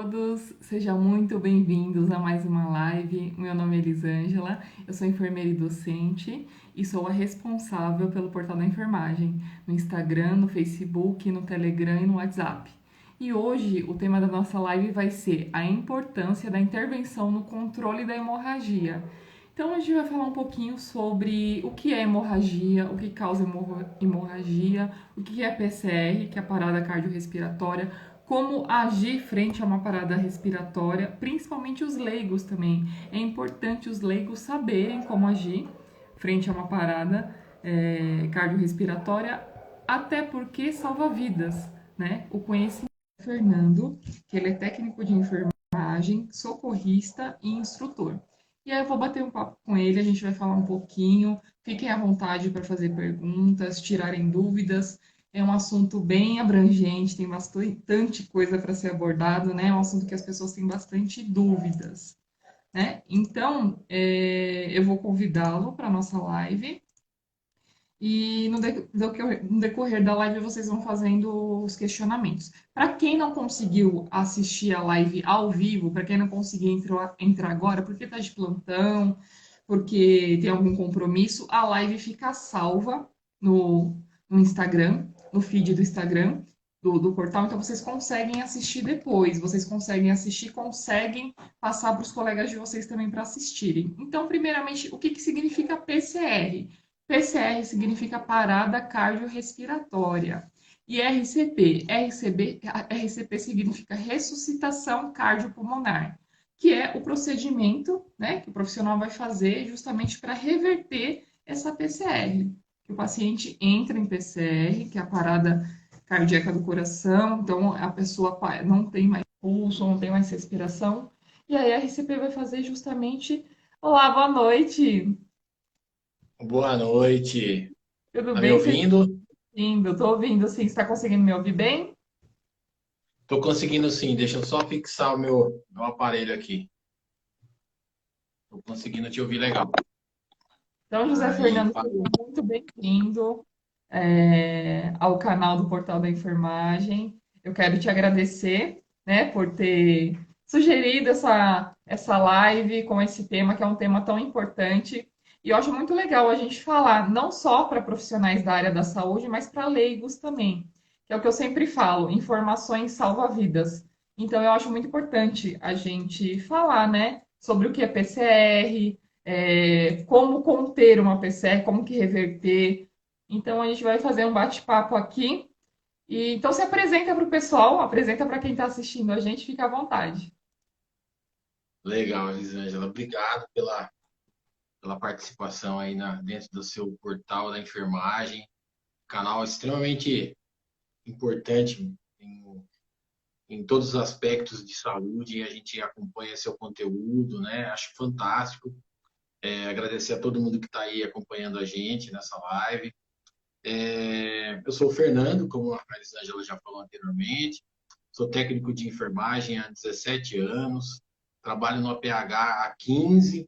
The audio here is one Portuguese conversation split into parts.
Todos, sejam muito bem-vindos a mais uma live. Meu nome é Elisângela, eu sou enfermeira e docente e sou a responsável pelo portal da enfermagem no Instagram, no Facebook, no Telegram e no WhatsApp. E hoje o tema da nossa live vai ser a importância da intervenção no controle da hemorragia. Então a gente vai falar um pouquinho sobre o que é hemorragia, o que causa hemorragia, o que é PCR, que é a parada cardiorrespiratória, como agir frente a uma parada respiratória, principalmente os leigos também. É importante os leigos saberem como agir frente a uma parada cardiorrespiratória, até porque salva vidas, né? O conhecimento do Fernando, que ele é técnico de enfermagem, socorrista e instrutor. E aí eu vou bater um papo com ele, a gente vai falar um pouquinho. Fiquem à vontade para fazer perguntas, tirarem dúvidas. É um assunto bem abrangente, tem bastante coisa para ser abordado, né? É um assunto que as pessoas têm bastante dúvidas, né? Então, eu vou convidá-lo para a nossa live e no decorrer da live vocês vão fazendo os questionamentos. Para quem não conseguiu assistir a live ao vivo, para quem não conseguiu entrar agora, porque está de plantão, porque tem algum compromisso, a live fica salva no Instagram, no feed do Instagram do portal, então vocês conseguem assistir depois, vocês conseguem assistir, conseguem passar para os colegas de vocês também para assistirem. Então, primeiramente, o que significa PCR? PCR significa parada cardiorrespiratória. E RCP significa ressuscitação cardiopulmonar, que é o procedimento, né, que o profissional vai fazer justamente para reverter essa PCR. Que o paciente entra em PCR, que é a parada cardíaca do coração, então a pessoa não tem mais pulso, não tem mais respiração, e aí a RCP vai fazer justamente. Olá, boa noite. Boa noite. Tudo Tá me bem? Seja ouvindo? bem-vindo. Estou ouvindo, sim. Você está conseguindo me ouvir bem? Tô conseguindo sim. Deixa eu só fixar o meu aparelho aqui. Tô conseguindo te ouvir legal. Então, José Aí, Fernando, seja muito bem-vindo ao canal do Portal da Enfermagem. Eu quero te agradecer, né, por ter sugerido essa live com esse tema, que é um tema tão importante. E eu acho muito legal a gente falar, não só para profissionais da área da saúde, mas para leigos também, que é o que eu sempre falo, informações salva vidas. Então, eu acho muito importante a gente falar, né, sobre o que é PCR, como conter uma PCR, como que reverter. Então a gente vai fazer um bate-papo aqui. E então se apresenta para o pessoal, apresenta para quem está assistindo a gente, fica à vontade. legal, Elisângela. Obrigado pela participação aí dentro do seu portal da enfermagem. Canal extremamente importante em todos os aspectos de saúde. E a gente acompanha seu conteúdo, né? Acho fantástico. Agradecer a todo mundo que está aí acompanhando a gente nessa live. Eu sou o Fernando, como a Elisângela já falou anteriormente, sou técnico de enfermagem há 17 anos, trabalho no APH há 15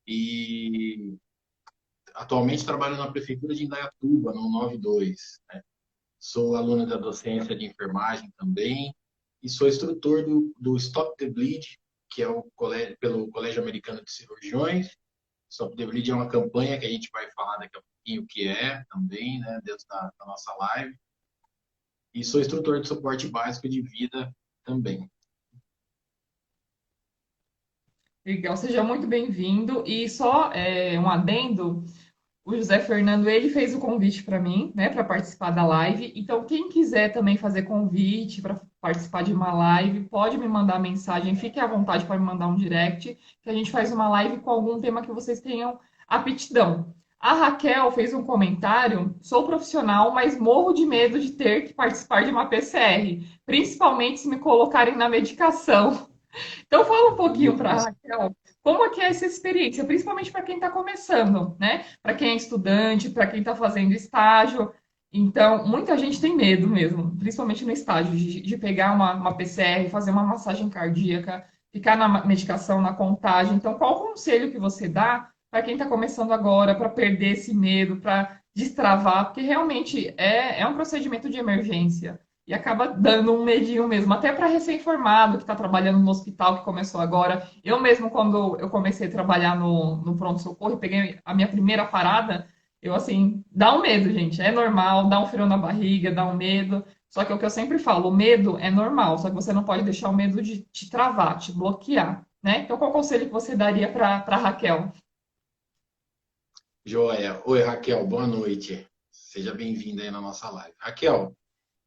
e atualmente trabalho na Prefeitura de Indaiatuba, no 92, né? Sou aluno da docência de enfermagem também e sou instrutor do Stop the Bleed, que é pelo Colégio Americano de Cirurgiões. Stop the Bleed é uma campanha que a gente vai falar daqui a pouquinho o que é também, né, dentro da nossa live. E sou instrutor de suporte básico de vida também. Legal, seja muito bem-vindo. E só um adendo, o José Fernando, ele fez o convite para mim, né, para participar da live. Então, quem quiser também fazer convite para participar de uma live, pode me mandar mensagem, fique à vontade para me mandar um direct, que a gente faz uma live com algum tema que vocês tenham aptidão. A Raquel fez um comentário: sou profissional, mas morro de medo de ter que participar de uma PCR, principalmente se me colocarem na medicação. Então, fala um pouquinho para a Isso. Raquel como é que é essa experiência, principalmente para quem está começando, né? Para quem é estudante, para quem está fazendo estágio. Então, muita gente tem medo mesmo, principalmente no estágio, de pegar uma PCR, fazer uma massagem cardíaca, ficar na medicação, na contagem. Então, qual o conselho que você dá para quem está começando agora, para perder esse medo, para destravar? Porque realmente é um procedimento de emergência. e acaba dando um medinho mesmo, até para recém-formado que está trabalhando no hospital que começou agora. Eu mesmo, quando eu comecei a trabalhar no pronto-socorro e peguei a minha primeira parada, eu assim, dá um medo, gente. É normal, dá um frio na barriga, dá um medo. Só que é o que eu sempre falo, o medo é normal, só que você não pode deixar o medo de te travar, te bloquear, né? Então, qual conselho que você daria para Raquel? Joia. Oi, Raquel, boa noite. Seja bem-vinda aí na nossa live. Raquel,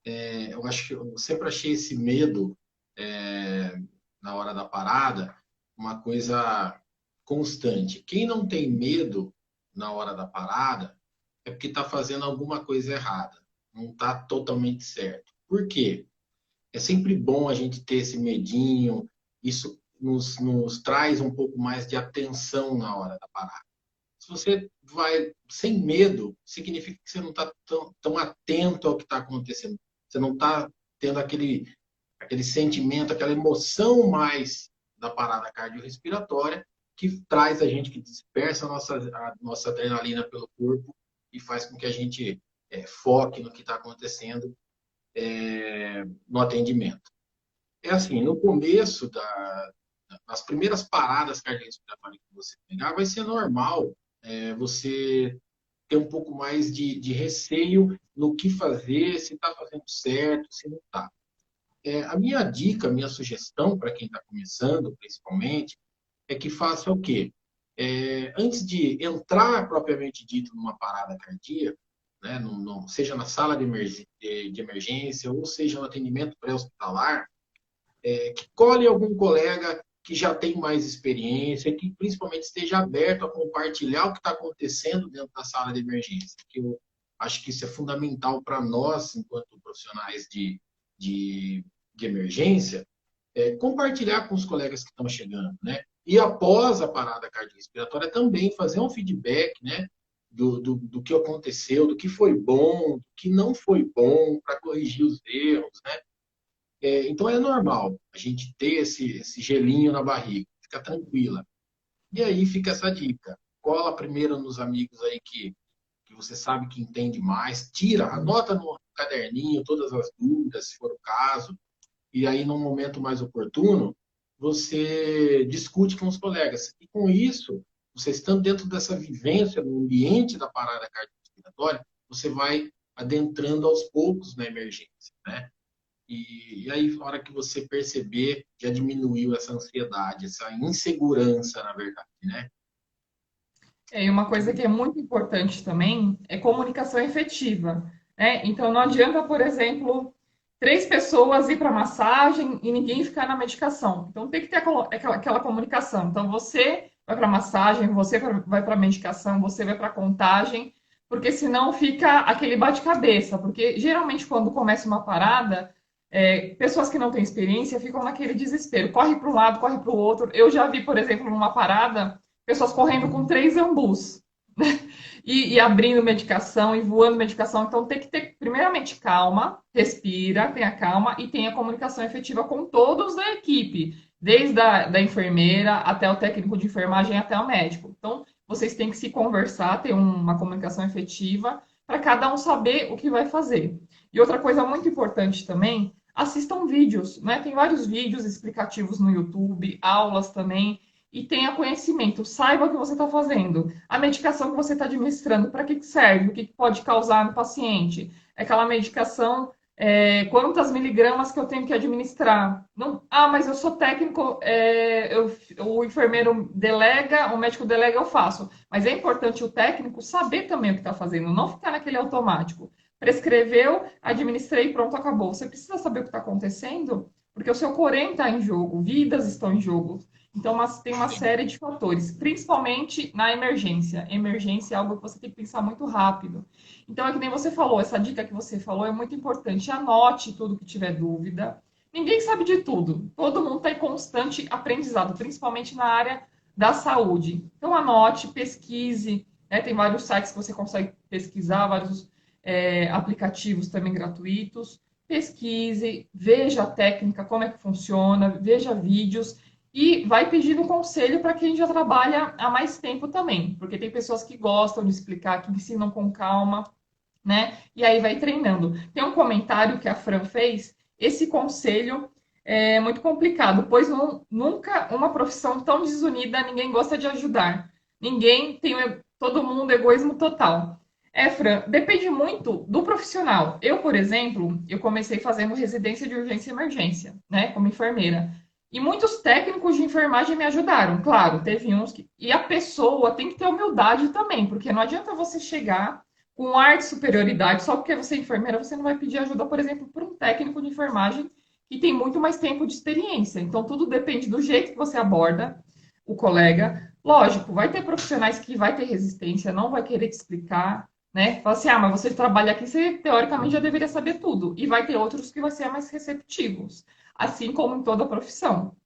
eu acho que eu sempre achei esse medo na hora da parada uma coisa constante. Quem não tem medo na hora da parada é porque está fazendo alguma coisa errada, não está totalmente certo. Por quê? É sempre bom a gente ter esse medinho, isso nos traz um pouco mais de atenção na hora da parada. Se você vai sem medo, significa que você não está tão atento ao que está acontecendo. Você não está tendo aquele sentimento, aquela emoção mais da parada cardiorrespiratória que traz a gente, que dispersa a nossa adrenalina pelo corpo e faz com que a gente foque no que está acontecendo no atendimento. É assim, no começo nas primeiras paradas cardiorrespiratórias que você pegar, vai ser normal você ter um pouco mais de receio no que fazer, se está fazendo certo, se não está. A minha dica, a minha sugestão para quem está começando, principalmente, é que faça o quê? Antes de entrar propriamente dito numa parada cardíaca, né, seja na sala de emergência ou seja no atendimento pré-hospitalar, que colhe algum colega que já tem mais experiência, que principalmente esteja aberto a compartilhar o que está acontecendo dentro da sala de emergência, que eu acho que isso é fundamental para nós, enquanto profissionais de, de emergência, compartilhar com os colegas que estão chegando, né? E após a parada cardiorrespiratória também fazer um feedback, né? Do que aconteceu, do que foi bom, do que não foi bom, para corrigir os erros, né? Então é normal a gente ter esse gelinho na barriga, fica tranquila. E aí fica essa dica. Cola primeiro nos amigos aí que você sabe que entende mais, tira, anota no caderninho todas as dúvidas, se for o caso, e aí, num momento mais oportuno, você discute com os colegas. E com isso, você estando dentro dessa vivência no ambiente da parada cardiorrespiratória, você vai adentrando aos poucos na emergência, né? E aí, na hora que você perceber, já diminuiu essa ansiedade, essa insegurança, na verdade, né? E uma coisa que é muito importante também é comunicação efetiva, né? Então não adianta, por exemplo, três pessoas ir para massagem e ninguém ficar na medicação. Então tem que ter aquela comunicação. Então você vai para massagem, você vai para medicação, você vai para contagem, porque senão fica aquele bate-cabeça. Porque geralmente quando começa uma parada, pessoas que não têm experiência ficam naquele desespero. Corre para um lado, corre para o outro. Eu já vi, por exemplo, numa parada, pessoas correndo com três ambus e abrindo medicação e voando medicação. Então tem que ter, primeiramente, calma, respira, tenha calma e tenha comunicação efetiva com todos da equipe, desde da enfermeira até o técnico de enfermagem até o médico. Então vocês têm que se conversar, ter uma comunicação efetiva para cada um saber o que vai fazer. E outra coisa muito importante também, assistam vídeos, né? Tem vários vídeos explicativos no YouTube, aulas também, e tenha conhecimento, saiba o que você está fazendo. A medicação que você está administrando, para que serve? O que pode causar no paciente? É aquela medicação, quantas miligramas que eu tenho que administrar? Não, mas eu sou técnico, o enfermeiro delega, o médico delega, eu faço. Mas é importante o técnico saber também o que está fazendo, não ficar naquele automático. Prescreveu, administrei, pronto, acabou. Você precisa saber o que está acontecendo, porque o seu corém está em jogo, vidas estão em jogo. Então, tem uma série de fatores, principalmente na emergência. Emergência é algo que você tem que pensar muito rápido. Então, é que nem você falou, essa dica que você falou é muito importante. Anote tudo que tiver dúvida. Ninguém sabe de tudo. Todo mundo está em constante aprendizado, principalmente na área da saúde. Então, anote, pesquise. Né? Tem vários sites que você consegue pesquisar, vários aplicativos também gratuitos. Pesquise, veja a técnica, como é que funciona, veja vídeos e vai pedindo conselho para quem já trabalha há mais tempo também, porque tem pessoas que gostam de explicar, que ensinam com calma. né? E aí vai treinando. Tem um comentário que a Fran fez, esse conselho é muito complicado, pois nunca uma profissão tão desunida ninguém gosta de ajudar. Ninguém tem todo mundo egoísmo total. É, Fran, depende muito do profissional. Eu, por exemplo, eu comecei fazendo residência de urgência e emergência, né, como enfermeira. E muitos técnicos de enfermagem me ajudaram, claro, teve uns que. E a pessoa tem que ter humildade também, porque não adianta você chegar com um ar de superioridade, só porque você é enfermeira, você não vai pedir ajuda, por exemplo, para um técnico de enfermagem que tem muito mais tempo de experiência. Então, tudo depende do jeito que você aborda o colega. Lógico, vai ter profissionais que vai ter resistência, não vai querer te explicar, né? Fala assim, mas você trabalha aqui, você teoricamente já deveria saber tudo. E vai ter outros que vão ser mais receptivos, assim como em toda profissão.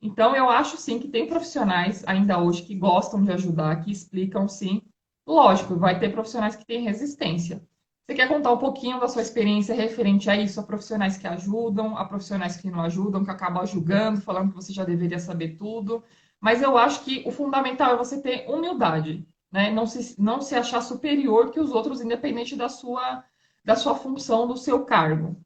Então, eu acho sim que tem profissionais ainda hoje que gostam de ajudar, que explicam sim. Lógico, vai ter profissionais que têm resistência. Você quer contar um pouquinho da sua experiência referente a isso, a profissionais que ajudam, a profissionais que não ajudam, que acabam julgando, falando que você já deveria saber tudo. Mas eu acho que o fundamental é você ter humildade, né? Não se achar superior que os outros, independente da sua função, do seu cargo.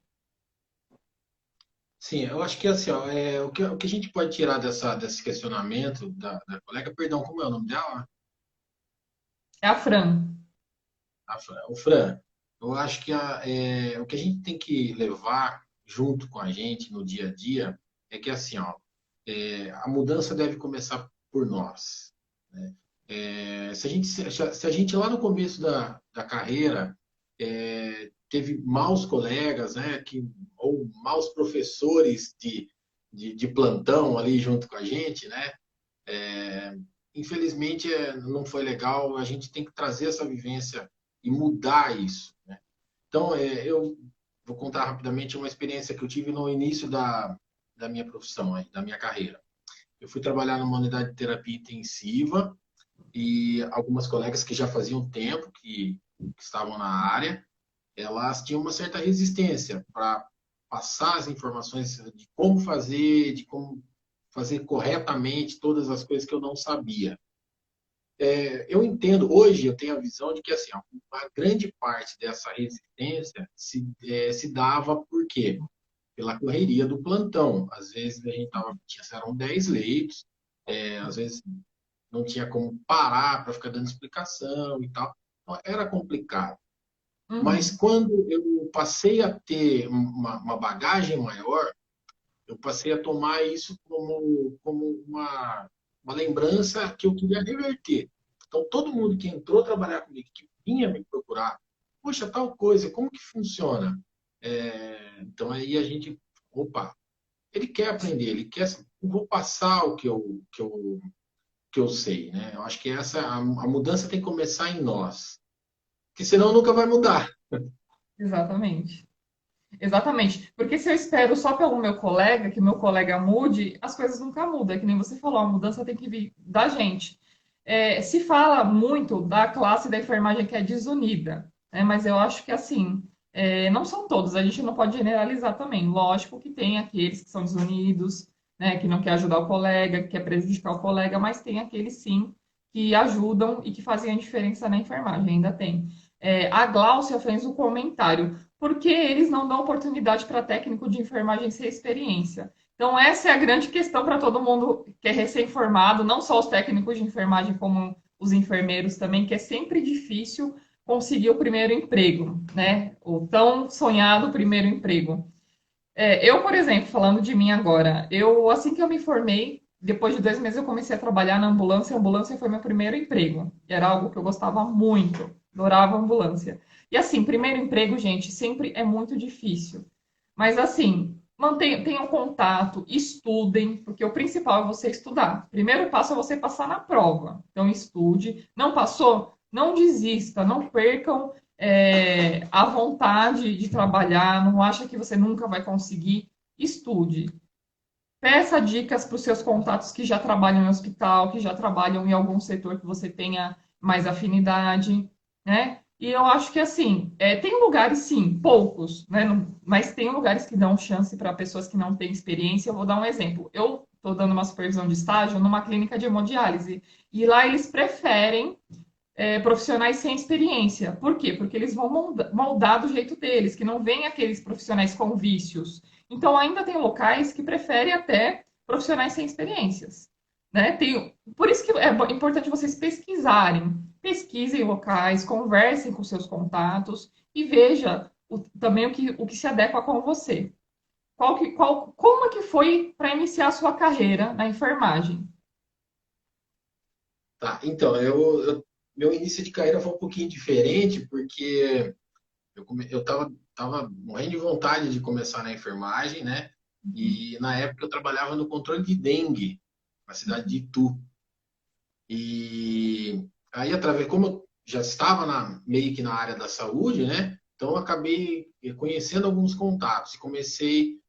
Sim, eu acho que assim, ó, o que a gente pode tirar desse questionamento da colega, perdão, como é o nome dela? É a Fran. O Fran, eu acho que o que a gente tem que levar junto com a gente no dia a dia é que assim, ó, a mudança deve começar por nós, né? Se a gente lá no começo da carreira teve maus colegas, né, ou maus professores de plantão ali junto com a gente, né? Infelizmente não foi legal. A gente tem que trazer essa vivência e mudar isso, né? Então, eu vou contar rapidamente uma experiência que eu tive no início da minha profissão, da minha carreira. Eu fui trabalhar numa unidade de terapia intensiva e algumas colegas que já faziam tempo que estavam na área, elas tinham uma certa resistência para passar as informações de como fazer, de como fazer corretamente todas as coisas que eu não sabia. Eu entendo, hoje eu tenho a visão de que assim, uma grande parte dessa resistência se dava por quê? Pela correria do plantão. Às vezes a gente eram 10 leitos, às vezes não tinha como parar para ficar dando explicação e tal. Então, era complicado. Mas Uhum. quando eu passei a ter uma bagagem maior, eu passei a tomar isso como uma lembrança que eu queria reverter. Então, todo mundo que entrou trabalhar comigo, que vinha me procurar, poxa, tal coisa, como que funciona? Então, aí a gente, opa, ele quer aprender, ele quer, eu vou passar o que eu sei, né? Eu acho que a mudança tem que começar em nós, porque senão nunca vai mudar. Exatamente. Exatamente. Porque se eu espero só pelo meu colega, que meu colega mude, as coisas nunca mudam. É que nem você falou, a mudança tem que vir da gente. Se fala muito da classe da enfermagem que é desunida, né? Mas eu acho que assim, não são todos, a gente não pode generalizar também. Lógico que tem aqueles que são desunidos, né? Que não quer ajudar o colega, que quer prejudicar o colega, mas tem aqueles sim que ajudam e que fazem a diferença na enfermagem, ainda tem. A Gláucia fez um comentário porque eles não dão oportunidade para técnico de enfermagem sem experiência. Então, essa é a grande questão para todo mundo que é recém-formado, não só os técnicos de enfermagem, como os enfermeiros também, que é sempre difícil conseguir o primeiro emprego, né? O tão sonhado primeiro emprego. Eu, por exemplo, falando de mim agora, assim que eu me formei, depois de 2 meses eu comecei a trabalhar na ambulância. A ambulância foi meu primeiro emprego. Era algo que eu gostava muito, adorava a ambulância. E assim, primeiro emprego, gente, sempre é muito difícil. Mas assim, tenham contato, estudem, porque o principal é você estudar. Primeiro passo é você passar na prova. Então estude. Não passou? Não desista, não percam a vontade de trabalhar, não acha que você nunca vai conseguir, estude. Peça dicas para os seus contatos que já trabalham em hospital, que já trabalham em algum setor que você tenha mais afinidade, né? E eu acho que assim, tem lugares sim, poucos, né? Mas tem lugares que dão chance para pessoas que não têm experiência. Eu vou dar um exemplo. Eu estou dando uma supervisão de estágio numa clínica de hemodiálise e lá eles preferem profissionais sem experiência. Por quê? Porque eles vão moldar do jeito deles, que não vem aqueles profissionais com vícios. Então, ainda tem locais que preferem até profissionais sem experiências. Né? Por isso que é importante vocês pesquisarem. Pesquisem locais, conversem com seus contatos e veja também o que se adequa com você. Como é que foi para iniciar a sua carreira na enfermagem? Tá, então, meu início de carreira foi um pouquinho diferente, porque eu tava morrendo de vontade de começar na enfermagem, né? E na época eu trabalhava no controle de dengue, na cidade de Itu. E aí, através, como eu já estava meio que na área da saúde, né? Então, eu acabei conhecendo alguns contatos e comecei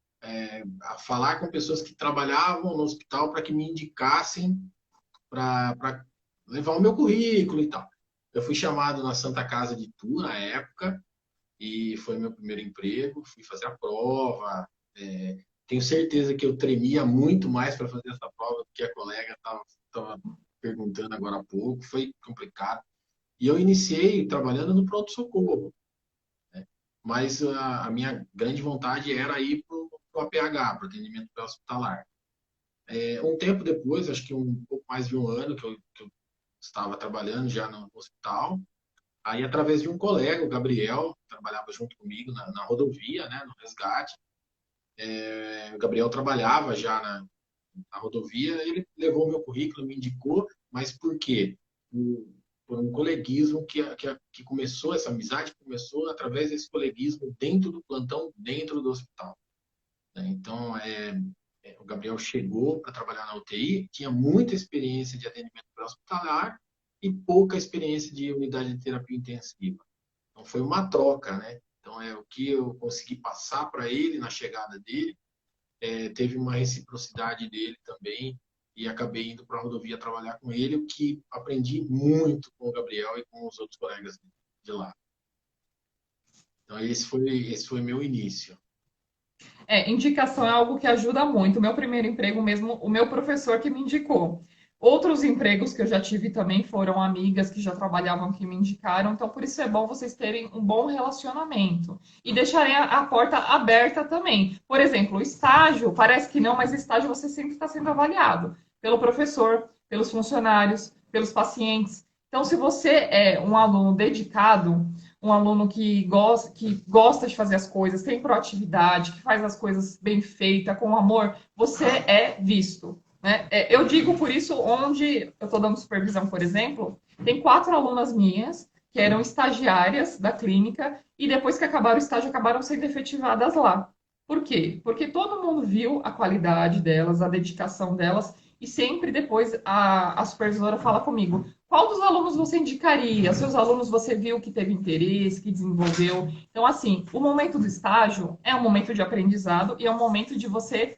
a falar com pessoas que trabalhavam no hospital para que me indicassem para levar o meu currículo e tal. Eu fui chamado na Santa Casa de Itu, na época, e foi meu primeiro emprego. Fui fazer a prova. Tenho certeza que eu tremia muito mais para fazer essa prova do que a colega estava perguntando agora há pouco. Foi complicado. E eu iniciei trabalhando no pronto-socorro, né? Mas a minha grande vontade era ir para o APH, para o atendimento pré-hospitalar. Um tempo depois, acho que um pouco mais de um ano que eu estava trabalhando já no hospital, aí através de um colega, o Gabriel, que trabalhava junto comigo na rodovia, né, no resgate. O Gabriel trabalhava já na rodovia, ele levou meu currículo, me indicou, mas por quê? Por um coleguismo que começou, essa amizade começou através desse coleguismo dentro do plantão, dentro do hospital, né? Então, o Gabriel chegou para trabalhar na UTI, tinha muita experiência de atendimento pré-hospitalar e pouca experiência de unidade de terapia intensiva. Então, foi uma troca, né? Então, o que eu consegui passar para ele na chegada dele, teve uma reciprocidade dele também, e acabei indo para a rodovia trabalhar com ele, o que aprendi muito com o Gabriel e com os outros colegas de lá. Então, esse foi meu início. Indicação é algo que ajuda muito. O meu primeiro emprego mesmo, o meu professor que me indicou. Outros empregos que eu já tive também foram amigas que já trabalhavam que me indicaram. Então, por isso é bom vocês terem um bom relacionamento e deixarem a porta aberta também. Por exemplo, o estágio, parece que não, mas estágio você sempre está sendo avaliado pelo professor, pelos funcionários, pelos pacientes. Então, se você é um aluno dedicado, um aluno que gosta de fazer as coisas, tem proatividade, que faz as coisas bem feitas, com amor, você é visto. Né? Eu digo por isso, onde eu estou dando supervisão, por exemplo, tem 4 alunas minhas que eram estagiárias da clínica e depois que acabaram o estágio, acabaram sendo efetivadas lá. Por quê? Porque todo mundo viu a qualidade delas, a dedicação delas, e sempre depois a supervisora fala comigo: qual dos alunos você indicaria? Seus alunos você viu que teve interesse, que desenvolveu? Então, assim, o momento do estágio é um momento de aprendizado e é um momento de você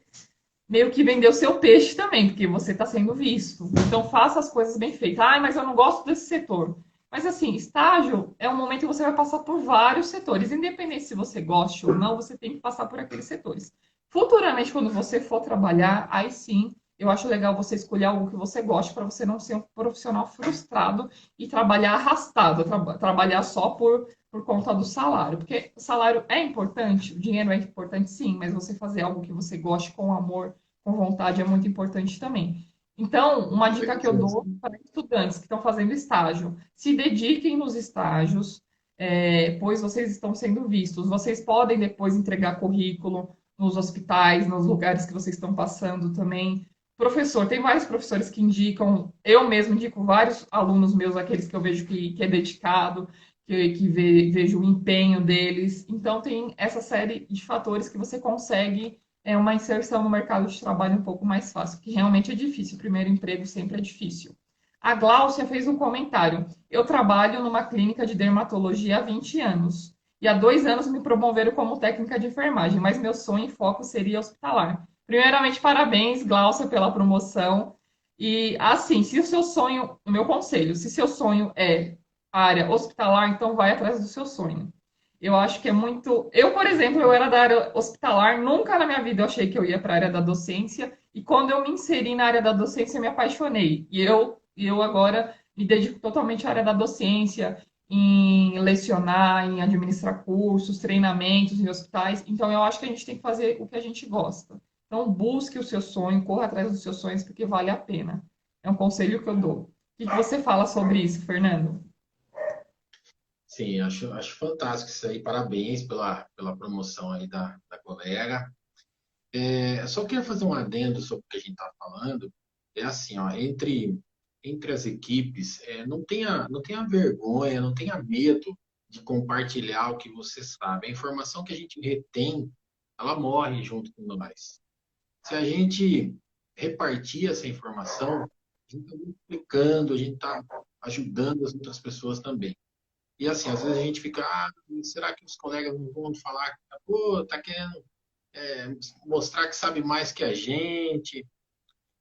meio que vender o seu peixe também, porque você está sendo visto. Então, faça as coisas bem feitas. Ah, mas eu não gosto desse setor. Mas, assim, estágio é um momento que você vai passar por vários setores. Independente se você goste ou não, você tem que passar por aqueles setores. Futuramente, quando você for trabalhar, aí sim, eu acho legal você escolher algo que você goste para você não ser um profissional frustrado e trabalhar arrastado, trabalhar só por conta do salário. Porque o salário é importante, o dinheiro é importante sim, mas você fazer algo que você goste com amor, com vontade, é muito importante também. Então, uma dica que eu dou para estudantes que estão fazendo estágio: se dediquem nos estágios, pois vocês estão sendo vistos. Vocês podem depois entregar currículo nos hospitais, nos lugares que vocês estão passando também. Professor, tem vários professores que indicam, eu mesmo indico vários alunos meus, aqueles que eu vejo que é dedicado, vejo o empenho deles. Então, tem essa série de fatores que você consegue uma inserção no mercado de trabalho um pouco mais fácil, que realmente é difícil. O primeiro emprego sempre é difícil. A Gláucia fez um comentário: eu trabalho numa clínica de dermatologia há 20 anos. E há 2 anos me promoveram como técnica de enfermagem, mas meu sonho e foco seria hospitalar. Primeiramente, parabéns, Gláucia, pela promoção. E assim, se o seu sonho, o meu conselho, se seu sonho é área hospitalar, então vai atrás do seu sonho. Eu acho que é muito. Eu, por exemplo, eu era da área hospitalar, nunca na minha vida eu achei que eu ia para a área da docência, e quando eu me inseri na área da docência, eu me apaixonei. E eu agora me dedico totalmente à área da docência, em lecionar, em administrar cursos, treinamentos em hospitais. Então, eu acho que a gente tem que fazer o que a gente gosta. Então, busque o seu sonho, corra atrás dos seus sonhos, porque vale a pena. É um conselho que eu dou. O que você fala sobre isso, Fernando? Sim, acho fantástico isso aí. Parabéns pela promoção aí da colega. Só queria fazer um adendo sobre o que a gente está falando. É assim, ó, entre as equipes, não tenha vergonha, não tenha medo de compartilhar o que você sabe. A informação que a gente retém, ela morre junto com nós. Se a gente repartir essa informação, a gente está multiplicando, a gente está ajudando as outras pessoas também. E assim, às vezes a gente fica, será que os colegas não vão falar, pô, tá querendo mostrar que sabe mais que a gente?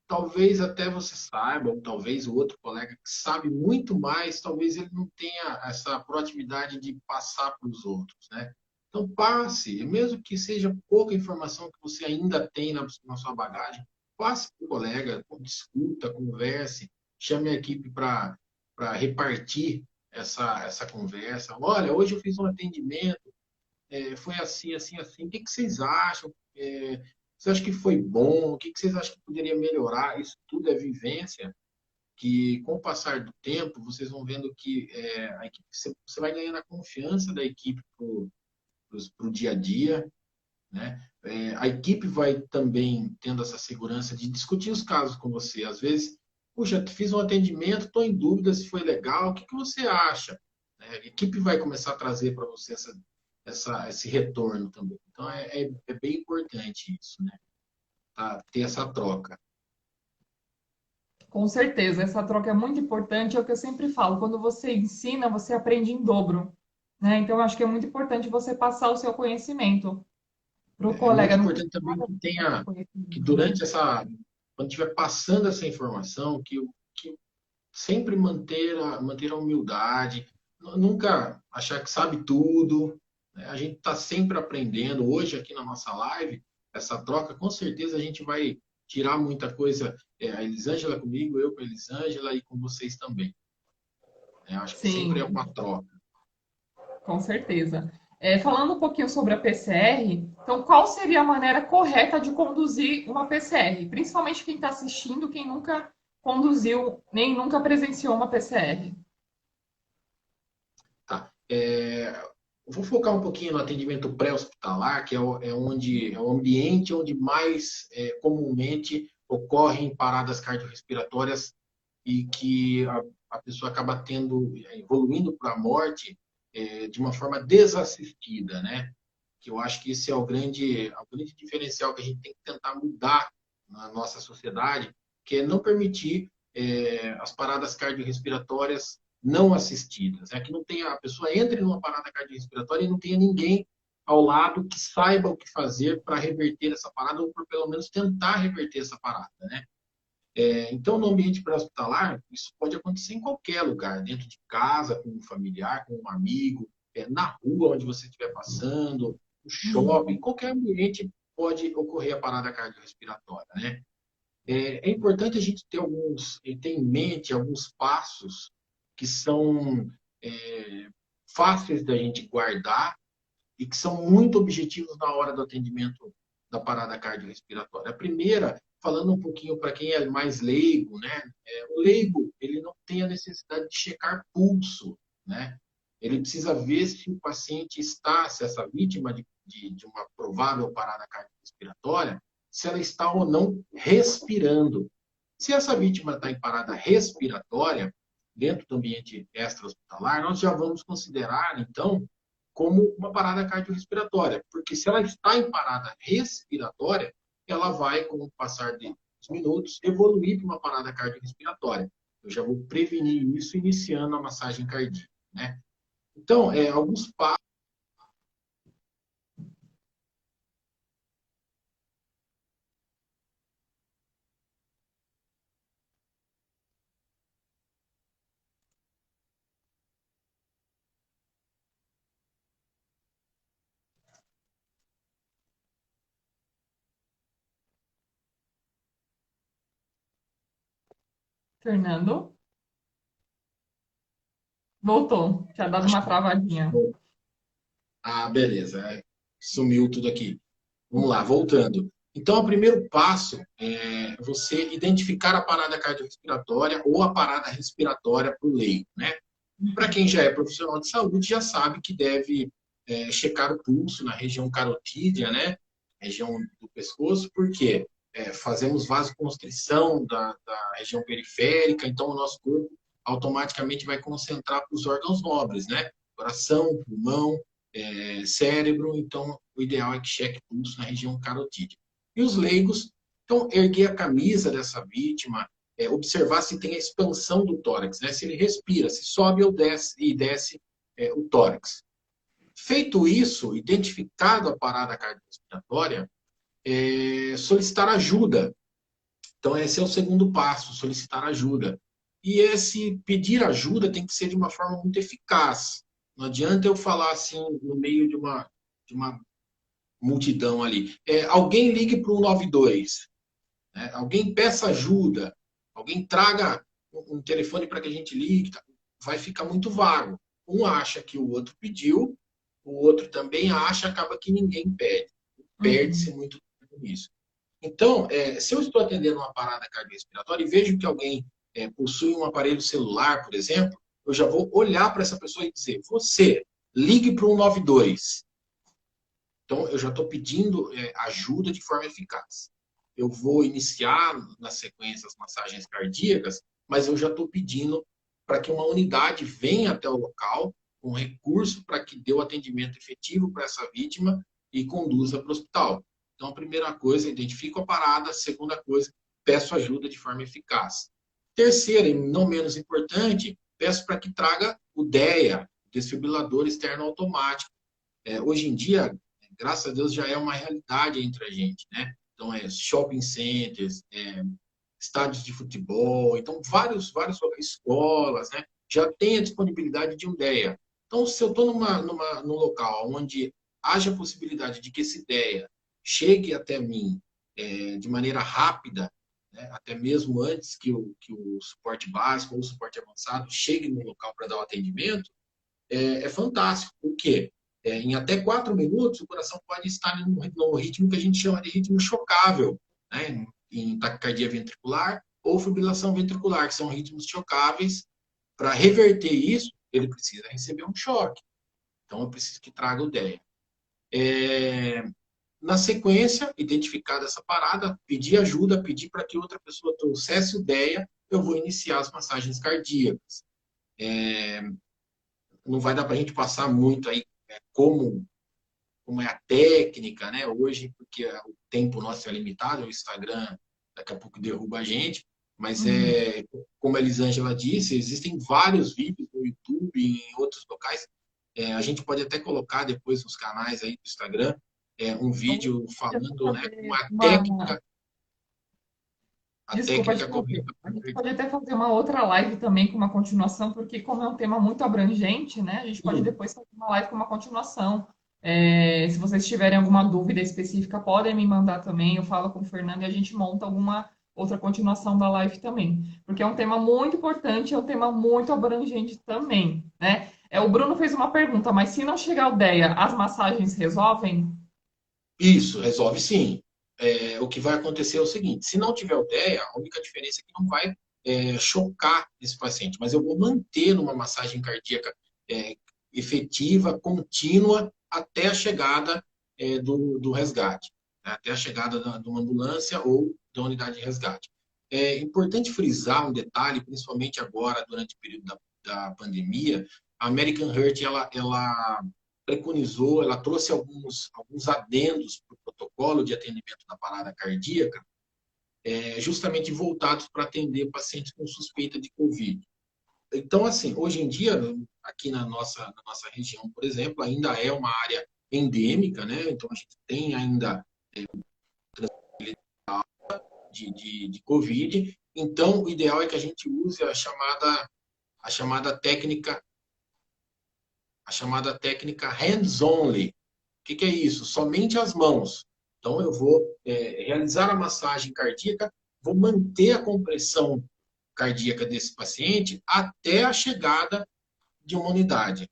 Talvez até você saiba, ou talvez o outro colega que sabe muito mais, talvez ele não tenha essa proatividade de passar para os outros, né? Então passe, mesmo que seja pouca informação que você ainda tem na sua bagagem, passe para o colega, discuta, converse, chame a equipe para repartir essa conversa. Olha, hoje eu fiz um atendimento, foi assim, assim, assim. O que que vocês acham? Vocês acham que foi bom? O que que vocês acham que poderia melhorar? Isso tudo é vivência que, com o passar do tempo, vocês vão vendo que a equipe, você vai ganhando a confiança da equipe para o dia a dia, né? A equipe vai também tendo essa segurança de discutir os casos com você. Às vezes, puxa, fiz um atendimento, estou em dúvida se foi legal, o que que você acha? A equipe vai começar a trazer para você esse retorno também. Então, é bem importante isso, né? Tá? Ter essa troca. Com certeza, essa troca é muito importante, é o que eu sempre falo, quando você ensina, você aprende em dobro, né? Então, eu acho que é muito importante você passar o seu conhecimento para o É muito colega, não importante custa também nada que você passar tenha, que conhecimento, né? durante quando estiver passando essa informação, que sempre manter a humildade, nunca achar que sabe tudo, né? A gente está sempre aprendendo. Hoje, aqui na nossa live, essa troca, com certeza a gente vai tirar muita coisa. A Elisângela comigo, eu com a Elisângela e com vocês também, né? Acho que sempre é Sim, uma troca. com certeza. Falando um pouquinho sobre a PCR, então qual seria a maneira correta de conduzir uma PCR? Principalmente quem está assistindo, quem nunca conduziu, nem nunca presenciou uma PCR. Tá. Eu vou focar um pouquinho no atendimento pré-hospitalar, que é o ambiente onde mais comumente ocorrem paradas cardiorrespiratórias e que a pessoa acaba evoluindo para a morte de uma forma desassistida, né? Que eu acho que esse é o grande diferencial que a gente tem que tentar mudar na nossa sociedade, que é não permitir as paradas cardiorrespiratórias não assistidas. É que não tenha, a pessoa entre numa parada cardiorrespiratória e não tenha ninguém ao lado que saiba o que fazer para reverter essa parada, ou por pelo menos tentar reverter essa parada, né? Então, no ambiente pré-hospitalar, isso pode acontecer em qualquer lugar, dentro de casa, com um familiar, com um amigo, na rua onde você estiver passando, no shopping, em Uhum. qualquer ambiente pode ocorrer a parada cardiorrespiratória, né? É importante a gente ter em mente alguns passos que são fáceis da gente guardar e que são muito objetivos na hora do atendimento da parada cardiorrespiratória. A primeira, falando um pouquinho para quem é mais leigo, né? O leigo, ele não tem a necessidade de checar pulso, né? Ele precisa ver se o paciente está, se essa vítima de uma provável parada cardiorrespiratória, se ela está ou não respirando. Se essa vítima está em parada respiratória, dentro do ambiente extra-hospitalar, nós já vamos considerar, então, como uma parada cardiorrespiratória, porque se ela está em parada respiratória, ela vai, com o passar dos minutos, evoluir para uma parada cardiorrespiratória. Eu já vou prevenir isso iniciando a massagem cardíaca, né? Então, alguns passos. Fernando? Voltou. Tinha dado Acho uma que... travadinha. Ah, beleza. Sumiu tudo aqui. Vamos lá, voltando. Então, o primeiro passo é você identificar a parada cardiorrespiratória ou a parada respiratória para o leigo, né? Para quem já é profissional de saúde, já sabe que deve checar o pulso na região carotídea, né? Região do pescoço, porque fazemos vasoconstrição da região periférica, então o nosso corpo automaticamente vai concentrar para os órgãos nobres, né? Coração, pulmão, cérebro, então o ideal é que cheque pulso na região carotídea. E os leigos, então, erguer a camisa dessa vítima, observar se tem a expansão do tórax, né? Se ele respira, se sobe ou desce, e desce o tórax. Feito isso, identificado a parada cardiorrespiratória, solicitar ajuda. Então, esse é o segundo passo, solicitar ajuda. E esse pedir ajuda tem que ser de uma forma muito eficaz. Não adianta eu falar assim no meio de uma multidão ali. Alguém ligue para o 192, né? Alguém peça ajuda, alguém traga um telefone para que a gente ligue. Tá? Vai ficar muito vago. Um acha que o outro pediu, o outro também acha, acaba que ninguém pede. Perde-se Uhum. muito tempo nisso. Então, se eu estou atendendo uma parada cardiorrespiratória e vejo que alguém possui um aparelho celular, por exemplo, eu já vou olhar para essa pessoa e dizer: você, ligue para o 192. Então, eu já estou pedindo ajuda de forma eficaz. Eu vou iniciar na sequência as massagens cardíacas, mas eu já estou pedindo para que uma unidade venha até o local com recurso para que dê o atendimento efetivo para essa vítima e conduza para o hospital. Então, a primeira coisa, identifico a parada. A segunda coisa, peço ajuda de forma eficaz. Terceira, e não menos importante, peço para que traga o DEA, desfibrilador externo automático. Hoje em dia, graças a Deus, já é uma realidade entre a gente, né? Então, shopping centers, estádios de futebol, então, várias escolas, né? Já tem a disponibilidade de um DEA. Então, se eu estou num local onde haja a possibilidade de que esse DEA chegue até mim de maneira rápida, né? Até mesmo antes que o suporte básico ou o suporte avançado chegue no local para dar o atendimento, é fantástico. Por quê? Em até 4 minutos, o coração pode estar no ritmo que a gente chama de ritmo chocável, né? Em taquicardia ventricular ou fibrilação ventricular, que são ritmos chocáveis. Para reverter isso, ele precisa receber um choque. Então, eu preciso que traga o DEA. Na sequência, identificada essa parada, pedir ajuda, pedir para que outra pessoa trouxesse o DEA, eu vou iniciar as massagens cardíacas. Não vai dar para a gente passar muito aí como é a técnica, né, hoje, porque o tempo nosso é limitado, o Instagram daqui a pouco derruba a gente, mas Uhum. como a Elisângela disse, existem vários vídeos no YouTube e em outros locais. A gente pode até colocar depois nos canais aí do Instagram um Vamos vídeo falando, né, como fazer uma. a Desculpa te técnica fazer. correta. A gente pode até fazer uma outra live também com uma continuação, porque como é um tema muito abrangente, né? A gente pode Sim, depois fazer uma live com uma continuação. Se vocês tiverem alguma dúvida específica, podem me mandar também. Eu falo com o Fernando e a gente monta alguma outra continuação da live também. Porque é um tema muito importante, é um tema muito abrangente também, né? O Bruno fez uma pergunta, mas se não chegar o DEA, as massagens resolvem? isso, resolve sim. O que vai acontecer é o seguinte: se não tiver UTEA, a única diferença é que não vai chocar esse paciente, mas eu vou manter uma massagem cardíaca é, efetiva, contínua, até a chegada do resgate, né? Até a chegada de uma ambulância ou da unidade de resgate. É importante frisar um detalhe, principalmente agora, durante o período da pandemia. A American Heart ela preconizou, ela trouxe alguns adendos para o protocolo de atendimento da parada cardíaca, justamente voltados para atender pacientes com suspeita de Covid. Então, assim, hoje em dia, aqui na nossa região, por exemplo, ainda é uma área endêmica, né? Então, a gente tem ainda de Covid. Então, o ideal é que a gente use a chamada técnica a chamada técnica hands-only. O que é isso? Somente as mãos. Então, eu vou realizar a massagem cardíaca, vou manter a compressão cardíaca desse paciente até a chegada de uma unidade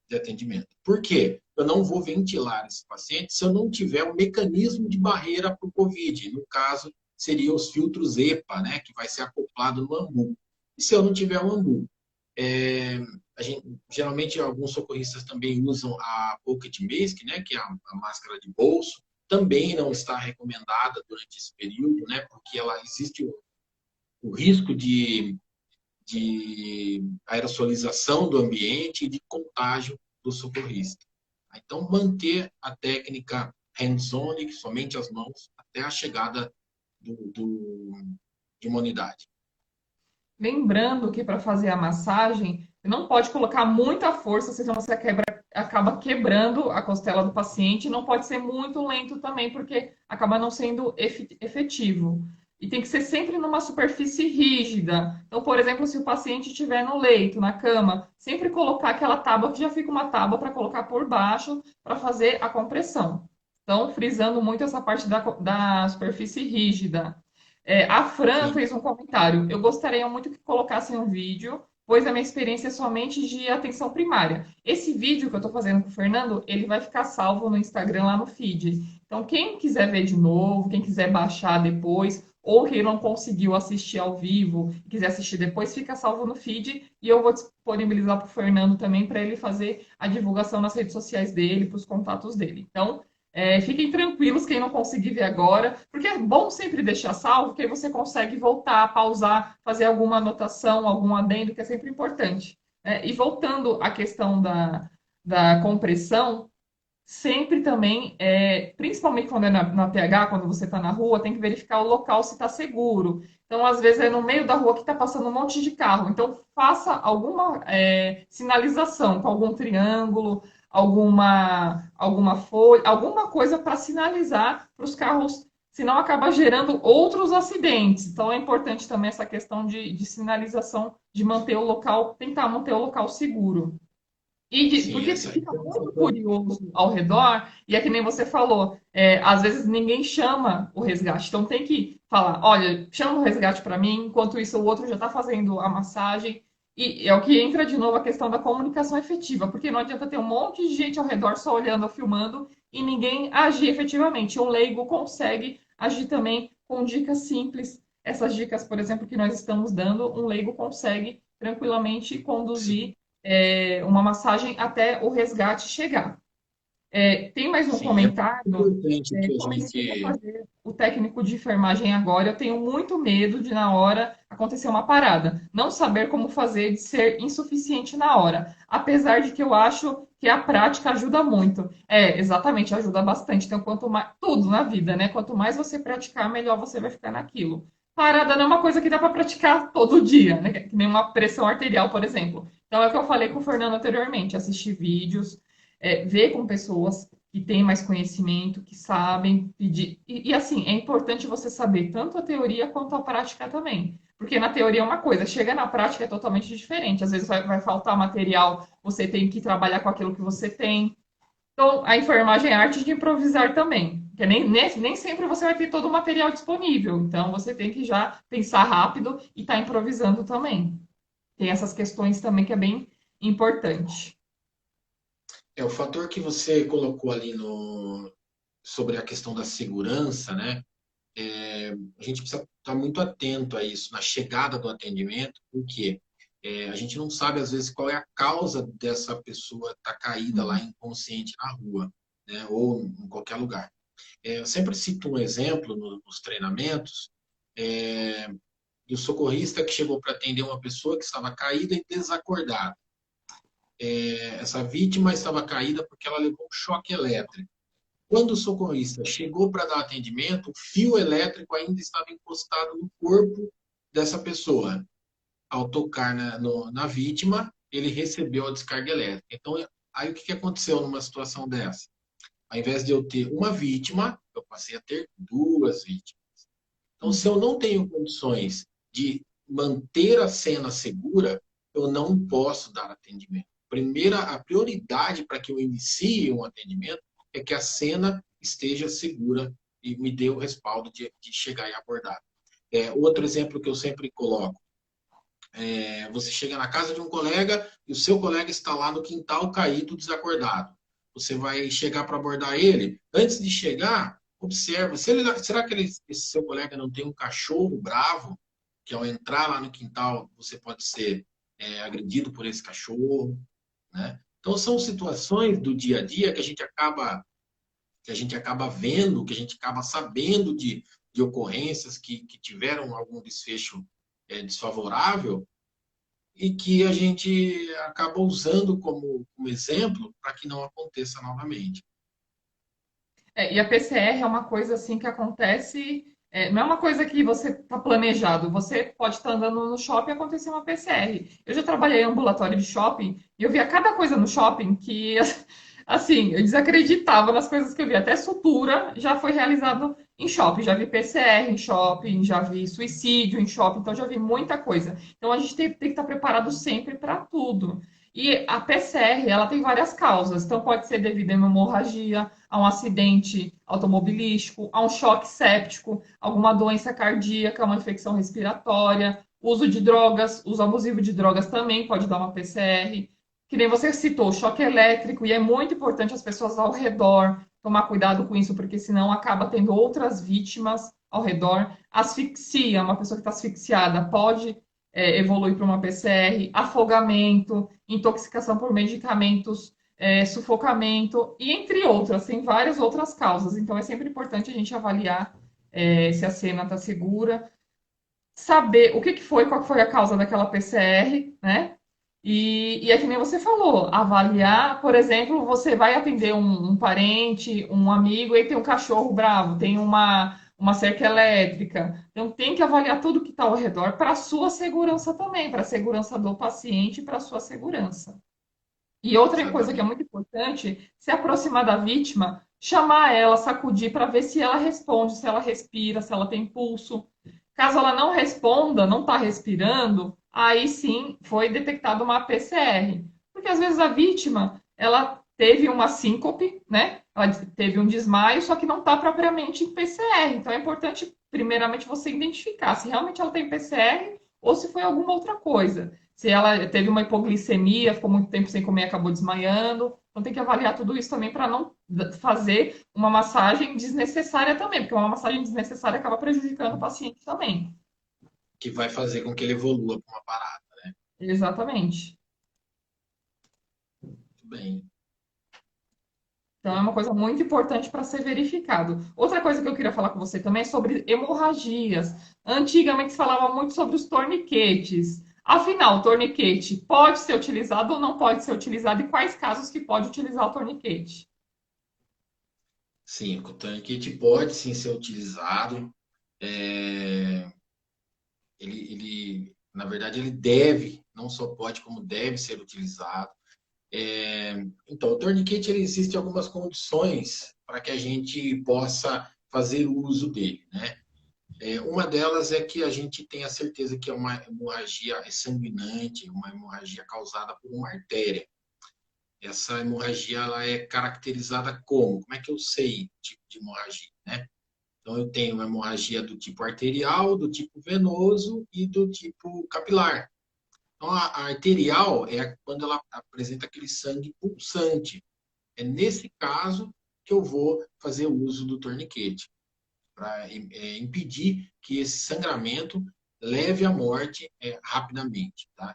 de atendimento. Por quê? Eu não vou ventilar esse paciente se eu não tiver um mecanismo de barreira para o COVID. No caso, seriam os filtros EPA, né, que vai ser acoplado no AMBU. E se eu não tiver um AMBU? Geralmente, alguns socorristas também usam a Pocket Mask, né, que é a máscara de bolso. Também não está recomendada durante esse período, né, porque ela existe o risco de aerosolização do ambiente e de contágio do socorrista. Então, manter a técnica hands-on, somente as mãos, até a chegada de uma unidade. Lembrando que para fazer a massagem, você não pode colocar muita força, senão você acaba quebrando a costela do paciente. Não pode ser muito lento também, porque acaba não sendo efetivo. E tem que ser sempre numa superfície rígida. Então, por exemplo, se o paciente estiver no leito, na cama, sempre colocar aquela tábua, que já fica uma tábua para colocar por baixo, para fazer a compressão. Então, frisando muito essa parte da superfície rígida. A Fran Sim. fez um comentário. Eu gostaria muito que colocassem um vídeo, pois a minha experiência é somente de atenção primária. Esse vídeo que eu estou fazendo com o Fernando, ele vai ficar salvo no Instagram lá no feed. Então, quem quiser ver de novo, quem quiser baixar depois, ou quem não conseguiu assistir ao vivo e quiser assistir depois, fica salvo no feed e eu vou disponibilizar para o Fernando também para ele fazer a divulgação nas redes sociais dele, para os contatos dele. Então, fiquem tranquilos quem não conseguir ver agora, porque é bom sempre deixar salvo, que aí você consegue voltar, pausar, fazer alguma anotação, algum adendo, que é sempre importante. E voltando à questão da compressão, sempre também, principalmente quando é na PH, quando você está na rua, tem que verificar o local se está seguro. Então, às vezes, é no meio da rua que está passando um monte de carro. Então, faça alguma sinalização com algum triângulo, alguma folha, alguma coisa para sinalizar para os carros, senão acaba gerando outros acidentes. Então, é importante também essa questão de sinalização, de manter o local, tentar manter o local seguro. Sim, Porque essa fica muito informação. curioso ao redor, e é que nem você falou, às vezes ninguém chama o resgate, então tem que falar, olha, chama o resgate para mim, enquanto isso o outro já está fazendo a massagem, e é o que entra de novo a questão da comunicação efetiva, porque não adianta ter um monte de gente ao redor só olhando ou filmando e ninguém agir efetivamente. Um leigo consegue agir também com dicas simples. Essas dicas, por exemplo, que nós estamos dando, um leigo consegue tranquilamente Sim, conduzir uma massagem até o resgate chegar. Tem mais um sim. É comentário. importante que a Comecei a gente. fazer o técnico de enfermagem agora. Eu tenho muito medo de, na hora, acontecer uma parada. Não saber como fazer, de ser insuficiente na hora. Apesar de que eu acho que a prática ajuda muito. Exatamente, ajuda bastante. Então, quanto mais. Tudo na vida, né? Quanto mais você praticar, melhor você vai ficar naquilo. Parada não é uma coisa que dá para praticar todo dia, né? Que nem uma pressão arterial, por exemplo. Então, é o que eu falei com o Fernando anteriormente: assistir vídeos, ver com pessoas que têm mais conhecimento, que sabem pedir. Assim, é importante você saber tanto a teoria quanto a prática também. Porque na teoria é uma coisa, chega na prática é totalmente diferente. Às vezes vai faltar material, você tem que trabalhar com aquilo que você tem. Então, a enfermagem é arte de improvisar também. Porque nem sempre você vai ter todo o material disponível. Então, você tem que já pensar rápido e estar improvisando também. Tem essas questões também que é bem importante. O fator que você colocou ali no, sobre a questão da segurança, né? A gente precisa estar muito atento a isso na chegada do atendimento, porque a gente não sabe, às vezes, qual é a causa dessa pessoa estar caída lá inconsciente na rua, né? Ou em qualquer lugar. Eu sempre cito um exemplo nos treinamentos do socorrista que chegou para atender uma pessoa que estava caída e desacordada. Essa vítima estava caída porque ela levou um choque elétrico. Quando o socorrista chegou para dar atendimento, o fio elétrico ainda estava encostado no corpo dessa pessoa. Ao tocar na vítima, ele recebeu a descarga elétrica. Então, aí o que aconteceu numa situação dessa? Ao invés de eu ter uma vítima, eu passei a ter duas vítimas. Então, se eu não tenho condições de manter a cena segura, eu não posso dar atendimento. A prioridade para que eu inicie um atendimento é que a cena esteja segura e me dê o respaldo de chegar e abordar. Outro exemplo que eu sempre coloco, você chega na casa de um colega e o seu colega está lá no quintal caído, desacordado. Você vai chegar para abordar ele. Antes de chegar, observa. Será que esse seu colega não tem um cachorro bravo? Que ao entrar lá no quintal, você pode ser agredido por esse cachorro, né? Então, são situações do dia a dia que a gente acaba vendo, que a gente acaba sabendo de ocorrências que tiveram algum desfecho desfavorável e que a gente acaba usando como exemplo para que não aconteça novamente. E a PCR é uma coisa assim que acontece, não é uma coisa que você está planejado. Você pode estar andando no shopping e acontecer uma PCR. Eu já trabalhei em ambulatório de shopping e eu via cada coisa no shopping que, assim, eu desacreditava nas coisas que eu via. Até sutura já foi realizado em shopping. Já vi PCR em shopping, já vi suicídio em shopping, então já vi muita coisa. Então a gente tem que estar preparado sempre para tudo. E a PCR, ela tem várias causas. Então pode ser devido a uma hemorragia, a um acidente automobilístico, a um choque séptico, alguma doença cardíaca, uma infecção respiratória, uso de drogas, uso abusivo de drogas também pode dar uma PCR. Que nem você citou, choque elétrico, e é muito importante as pessoas ao redor tomar cuidado com isso, porque senão acaba tendo outras vítimas ao redor. Asfixia, uma pessoa que está asfixiada pode evoluir para uma PCR, afogamento, intoxicação por medicamentos, sufocamento, e entre outras, tem várias outras causas. Então é sempre importante a gente avaliar se a cena está segura, saber o que foi, qual foi a causa daquela PCR, né? E é que nem você falou, avaliar, por exemplo, você vai atender um parente, um amigo, e tem um cachorro bravo, tem uma cerca elétrica. Então tem que avaliar tudo que está ao redor para a sua segurança também, para a segurança do paciente e para a sua segurança. E outra coisa que é Exatamente. muito importante, se aproximar da vítima, chamar ela, sacudir para ver se ela responde, se ela respira, se ela tem pulso. Caso ela não responda, não está respirando, aí sim foi detectada uma PCR. Porque às vezes a vítima, ela teve uma síncope, né? Ela teve um desmaio, só que não está propriamente em PCR. Então é importante, primeiramente, você identificar se realmente ela tem PCR ou se foi alguma outra coisa. Se ela teve uma hipoglicemia, ficou muito tempo sem comer e acabou desmaiando. Então tem que avaliar tudo isso também para não fazer uma massagem desnecessária também, porque uma massagem desnecessária acaba prejudicando o paciente também. Que vai fazer com que ele evolua para uma parada. Exatamente. Muito bem. Então é uma coisa muito importante para ser verificado. Outra coisa que eu queria falar com você também é sobre hemorragias. Antigamente se falava muito sobre os torniquetes. Afinal, o torniquete pode ser utilizado ou não pode ser utilizado e quais casos que pode utilizar o torniquete? Sim, o tanquete pode sim ser utilizado. É, na verdade, ele deve, não só pode, como deve ser utilizado. Então, o torniquete ele existe algumas condições para que a gente possa fazer uso dele, né? Uma delas é que a gente tenha certeza que é uma hemorragia sanguinante, uma hemorragia causada por uma artéria. Essa hemorragia ela é caracterizada como? Como é que eu sei o tipo de hemorragia, né? Então, eu tenho uma hemorragia do tipo arterial, do tipo venoso e do tipo capilar. Então, a arterial é quando ela apresenta aquele sangue pulsante. É nesse caso que eu vou fazer uso do torniquete, para impedir que esse sangramento leve à morte rapidamente. Tá?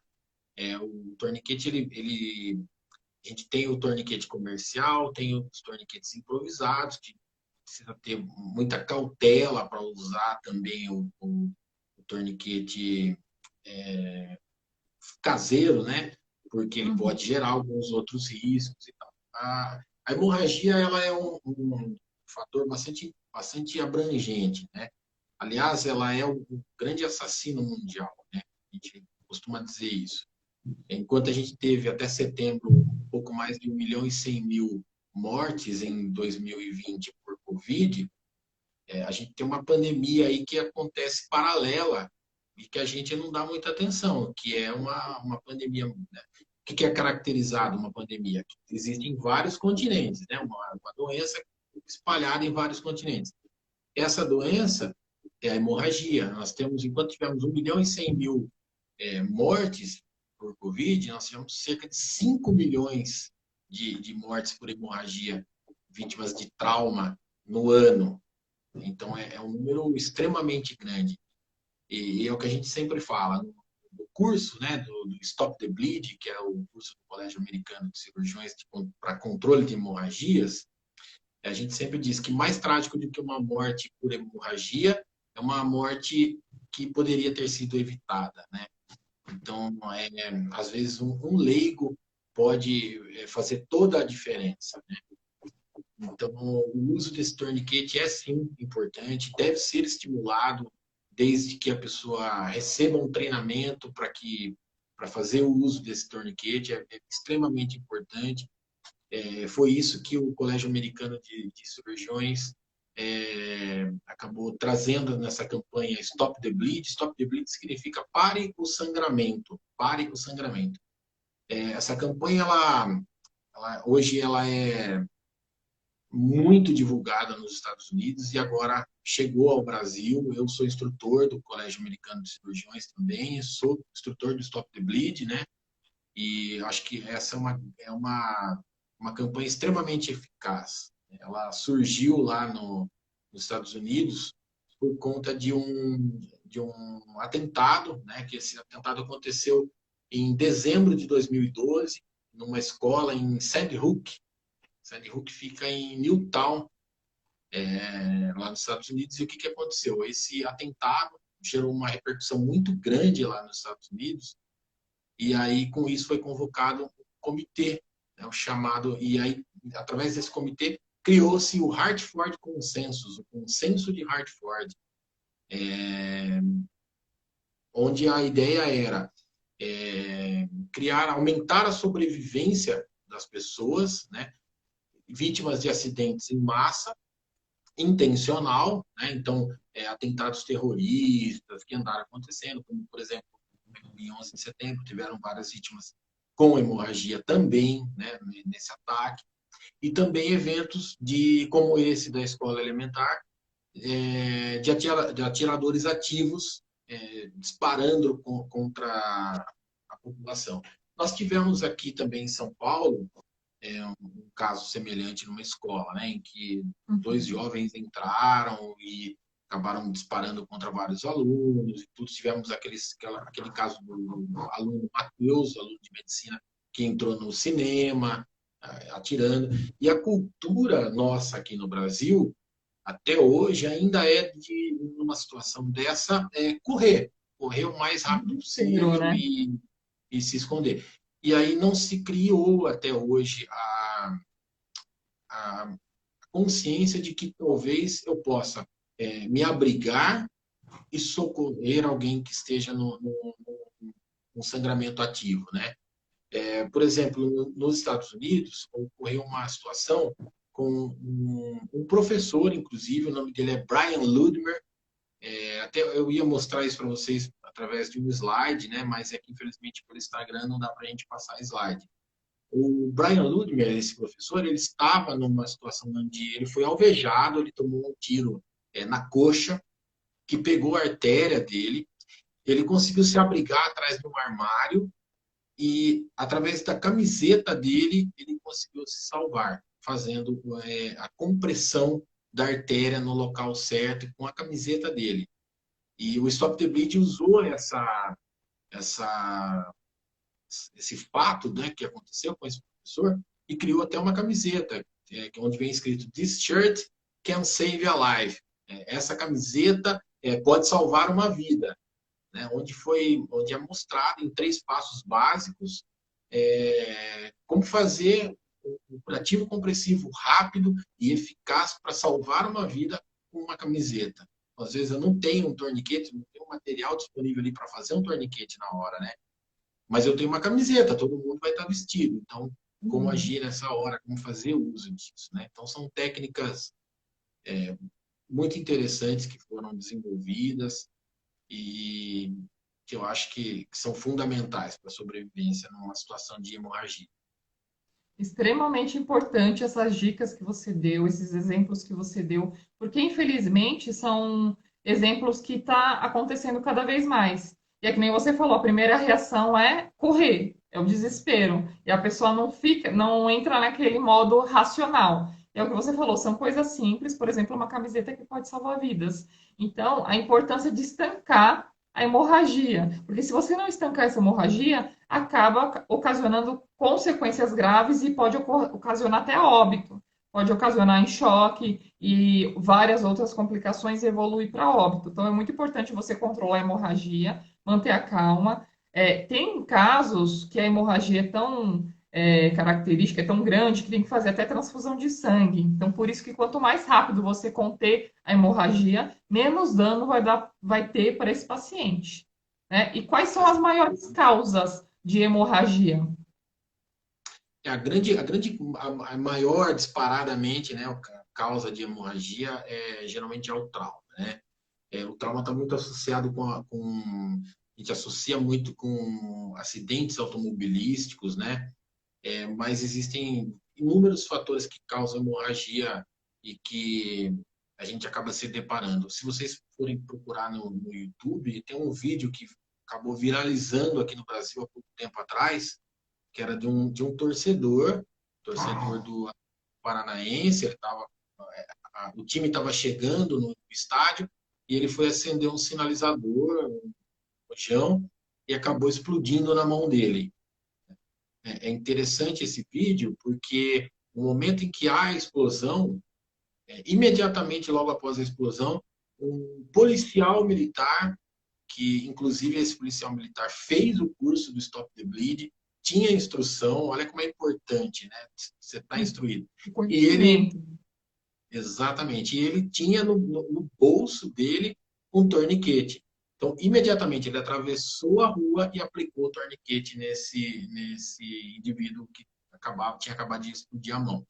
O torniquete, a gente tem o torniquete comercial, tem os torniquetes improvisados, que precisa ter muita cautela para usar também o torniquete caseiro, né? Porque ele Uhum. pode gerar alguns outros riscos e tal. A hemorragia ela é um fator bastante abrangente, né? Aliás, ela é o grande assassino mundial, né? A gente costuma dizer isso. Enquanto a gente teve até setembro um pouco mais de 1.100.000 mortes em 2020 por Covid, a gente tem uma pandemia aí que acontece paralela e que a gente não dá muita atenção, que é uma pandemia. Né? O que é caracterizado uma pandemia? Existe em vários continentes, né? Uma doença espalhada em vários continentes. Essa doença é a hemorragia. Nós temos, enquanto tivemos 1.100.000 mortes por Covid, nós tivemos cerca de 5 milhões de mortes por hemorragia, vítimas de trauma no ano. Então, é um número extremamente grande. E é o que a gente sempre fala. No curso, né, do Stop the Bleed, que é o curso do Colégio Americano de Cirurgiões para controle de hemorragias, a gente sempre diz que mais trágico do que uma morte por hemorragia é uma morte que poderia ter sido evitada, né? Então, às vezes, um leigo pode fazer toda a diferença, né? Então, o uso desse torniquete é sim importante, deve ser estimulado desde que a pessoa receba um treinamento para fazer o uso desse torniquete, é extremamente importante. Foi isso que o Colégio Americano de Cirurgiões acabou trazendo nessa campanha Stop the Bleed. Stop the Bleed significa pare o sangramento, pare o sangramento. Essa campanha, hoje, ela é muito divulgada nos Estados Unidos e agora chegou ao Brasil. Eu sou instrutor do Colégio Americano de Cirurgiões também, sou instrutor do Stop the Bleed, né? E acho que essa é uma campanha extremamente eficaz. Ela surgiu lá nos Estados Unidos por conta de um atentado, né? Que esse atentado aconteceu em dezembro de 2012, numa escola em Sandy Hook. Sandy Hook fica em Newtown, lá nos Estados Unidos. E o que aconteceu? Esse atentado gerou uma repercussão muito grande lá nos Estados Unidos. E aí, com isso, foi convocado um comitê, né, o chamado. E aí, através desse comitê, criou-se o Hartford Consensus, o Consenso de Hartford, onde a ideia era aumentar a sobrevivência das pessoas, né, vítimas de acidentes em massa, intencional, né? Então, atentados terroristas que andaram acontecendo, como, por exemplo, em 11 de setembro, tiveram várias vítimas com hemorragia também, né, nesse ataque, e também eventos como esse da escola elementar, de atiradores ativos disparando contra a população. Nós tivemos aqui também em São Paulo um caso semelhante numa escola, né, em que dois jovens entraram e acabaram disparando contra vários alunos, e tudo. Tivemos aquele caso do aluno Matheus, aluno de medicina, que entrou no cinema, atirando. E a cultura nossa aqui no Brasil, até hoje, ainda numa situação dessa, correr o mais rápido possível, Né? e se esconder. E aí não se criou até hoje a consciência de que talvez eu possa me abrigar e socorrer alguém que esteja no sangramento ativo, né? Por exemplo, nos Estados Unidos, ocorreu uma situação com um professor, inclusive, o nome dele é Brian Ludmer. Até eu ia mostrar isso para vocês através de um slide, né? Mas que, infelizmente, pelo Instagram não dá para a gente passar slide. O Brian Ludmer, esse professor, ele estava numa situação onde ele foi alvejado, ele tomou um tiro na coxa, que pegou a artéria dele, ele conseguiu se abrigar atrás de um armário e, através da camiseta dele, ele conseguiu se salvar, fazendo a compressão da artéria no local certo com a camiseta dele. E o Stop the Bleed usou esse fato, né, que aconteceu com esse professor e criou até uma camiseta, onde vem escrito "This shirt can save a life". Essa camiseta pode salvar uma vida, né, onde é mostrado em 3 passos básicos como fazer um curativo compressivo rápido e eficaz para salvar uma vida com uma camiseta. Às vezes eu não tenho um torniquete, não tenho um material disponível ali para fazer um torniquete na hora, né? Mas eu tenho uma camiseta, todo mundo vai estar vestido. Então, como agir nessa hora, como fazer o uso disso, né? Então, são técnicas muito interessantes que foram desenvolvidas e que eu acho que são fundamentais para a sobrevivência numa situação de hemorragia. Extremamente importante essas dicas que você deu, esses exemplos que você deu, porque infelizmente são exemplos que está acontecendo cada vez mais. E é que nem você falou, a primeira reação é correr, é o desespero. E a pessoa não fica, não entra naquele modo racional. É o que você falou, são coisas simples, por exemplo, uma camiseta que pode salvar vidas. Então, a importância de estancar a hemorragia, porque se você não estancar essa hemorragia, acaba ocasionando consequências graves e pode ocasionar até óbito. Pode ocasionar em choque e várias outras complicações e evoluir para óbito. Então, é muito importante você controlar a hemorragia, manter a calma. Tem casos que a hemorragia é tão característica, é tão grande, que tem que fazer até transfusão de sangue. Então, por isso que quanto mais rápido você conter a hemorragia, menos dano vai ter para esse paciente. Né? E quais são as maiores causas de hemorragia? A maior disparadamente, né, a causa de hemorragia geralmente é o trauma, né? O trauma está muito associado a gente associa muito com acidentes automobilísticos, né? Mas existem inúmeros fatores que causam hemorragia e que a gente acaba se deparando. Se vocês forem procurar no YouTube, tem um vídeo que acabou viralizando aqui no Brasil há pouco tempo atrás, que era de um torcedor do Paranaense. O time estava chegando no estádio e ele foi acender um sinalizador, um rojão, e acabou explodindo na mão dele. É interessante esse vídeo porque no momento em que há a explosão, imediatamente logo após a explosão, um policial militar, que inclusive esse policial militar fez o curso do Stop the Bleed, tinha instrução, olha como é importante, né? Você está instruído. O E ele, conhecimento. exatamente, e ele tinha no bolso dele um torniquete. Então, imediatamente ele atravessou a rua e aplicou o torniquete nesse indivíduo que tinha acabado de explodir a mão.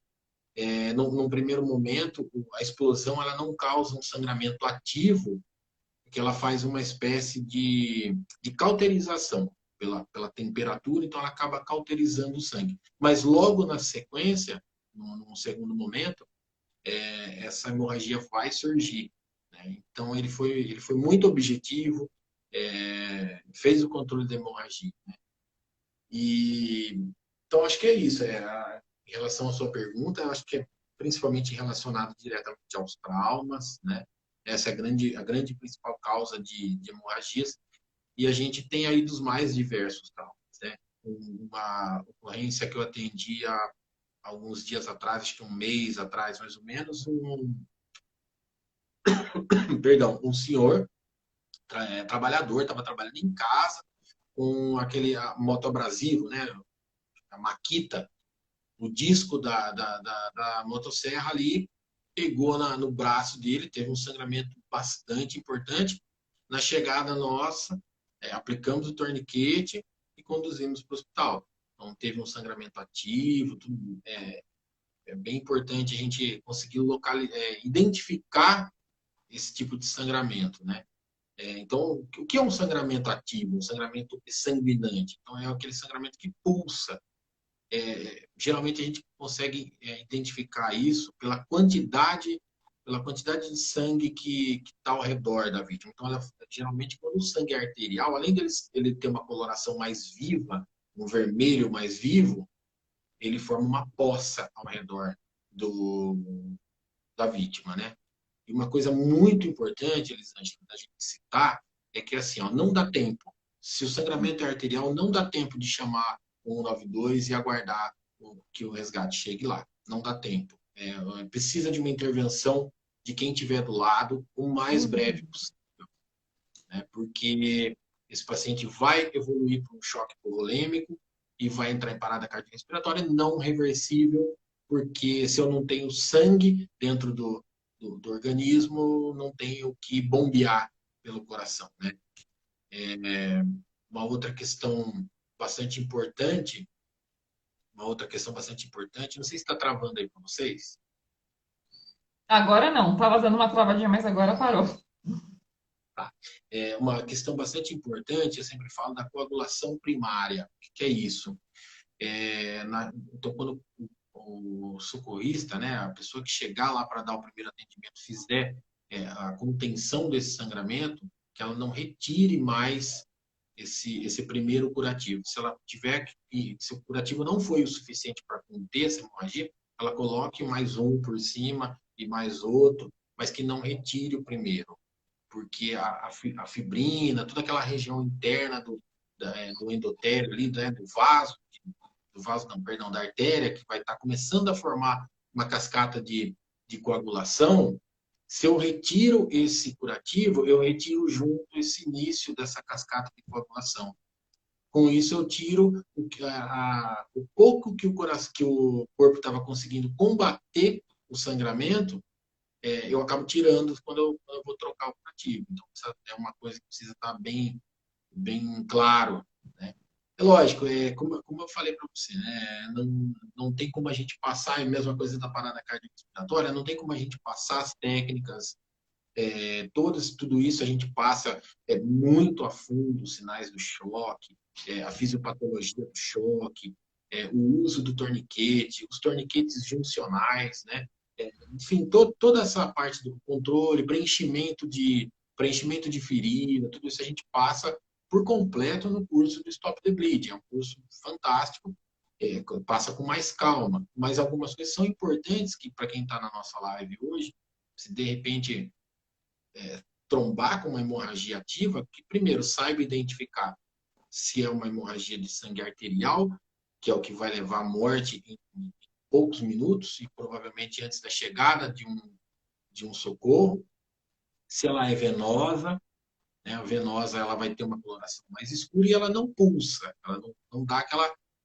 Num primeiro momento, a explosão ela não causa um sangramento ativo, porque ela faz uma espécie de cauterização pela temperatura, então ela acaba cauterizando o sangue. Mas logo na sequência, num segundo momento, essa hemorragia vai surgir. Né? Então ele foi muito objetivo, fez o controle da hemorragia. Né? Então acho que é isso. Em relação à sua pergunta, eu acho que é principalmente relacionado diretamente aos traumas, né? Essa é a grande principal causa de hemorragias. E a gente tem aí dos mais diversos traumas, né? Uma ocorrência que eu atendi há alguns dias atrás, acho que um mês atrás, mais ou menos, perdão, um senhor trabalhador, estava trabalhando em casa com aquele motoabrasivo, né? A Makita, o disco da motosserra ali pegou no braço dele, teve um sangramento bastante importante. Na chegada nossa, aplicamos o torniquete e conduzimos para o hospital. Então, teve um sangramento ativo, tudo, é bem importante a gente conseguir identificar esse tipo de sangramento, né? Então, o que é um sangramento ativo? Um sangramento sanguinante. Então, é aquele sangramento que pulsa. Geralmente a gente consegue identificar isso pela quantidade de sangue que está ao redor da vítima. Então, geralmente, quando o sangue é arterial, além ele ter uma coloração mais viva, um vermelho mais vivo, ele forma uma poça ao redor da vítima, né? E uma coisa muito importante, Elisângela, da gente citar, é que assim, ó, não dá tempo. Se o sangramento é arterial, não dá tempo de chamar o 192 e aguardar que o resgate chegue lá. Não dá tempo. Precisa de uma intervenção de quem estiver do lado o mais breve Uhum. possível, né? Porque esse paciente vai evoluir para um choque hipovolêmico e vai entrar em parada cardiorrespiratória não reversível, porque se eu não tenho sangue dentro do organismo, não tenho que bombear pelo coração, né? Uma outra questão bastante importante, não sei se está travando aí para vocês. Agora não, estava dando uma travadinha, mas agora parou. Tá? Uma questão bastante importante, eu sempre falo da coagulação primária. O que é isso? Então, quando o socorrista, né, a pessoa que chegar lá para dar o primeiro atendimento, fizer a contenção desse sangramento, que ela não retire mais esse primeiro curativo. Se ela tiver que, se o curativo não foi o suficiente para conter essa hemorragia, ela coloque mais um por cima e mais outro, mas que não retire o primeiro, porque a fibrina, toda aquela região interna do endotélio ali, né, do vaso, não, perdão, da artéria, que vai estar começando a formar uma cascata de coagulação. Se eu retiro esse curativo, eu retiro junto esse início dessa cascata de coagulação. Com isso, eu tiro o pouco que que o corpo estava conseguindo combater o sangramento, eu acabo tirando quando eu vou trocar o curativo. Então, essa é uma coisa que precisa estar bem claro, né? É lógico, como eu falei para você, né? Não tem como a gente passar, é a mesma coisa da parada cardiorrespiratória, não tem como a gente passar as técnicas, tudo isso a gente passa muito a fundo, os sinais do choque, a fisiopatologia do choque, o uso do torniquete, os torniquetes juncionais, né? Enfim, toda essa parte do controle, preenchimento de ferida, tudo isso a gente passa por completo no curso do Stop the Bleed. É um curso fantástico, passa com mais calma, mas algumas coisas são importantes que para quem está na nossa live hoje, se de repente trombar com uma hemorragia ativa, que primeiro saiba identificar se é uma hemorragia de sangue arterial, que é o que vai levar à morte em poucos minutos e provavelmente antes da chegada de um socorro. Se ela é venosa, né, a venosa ela vai ter uma coloração mais escura e ela não pulsa, ela não dá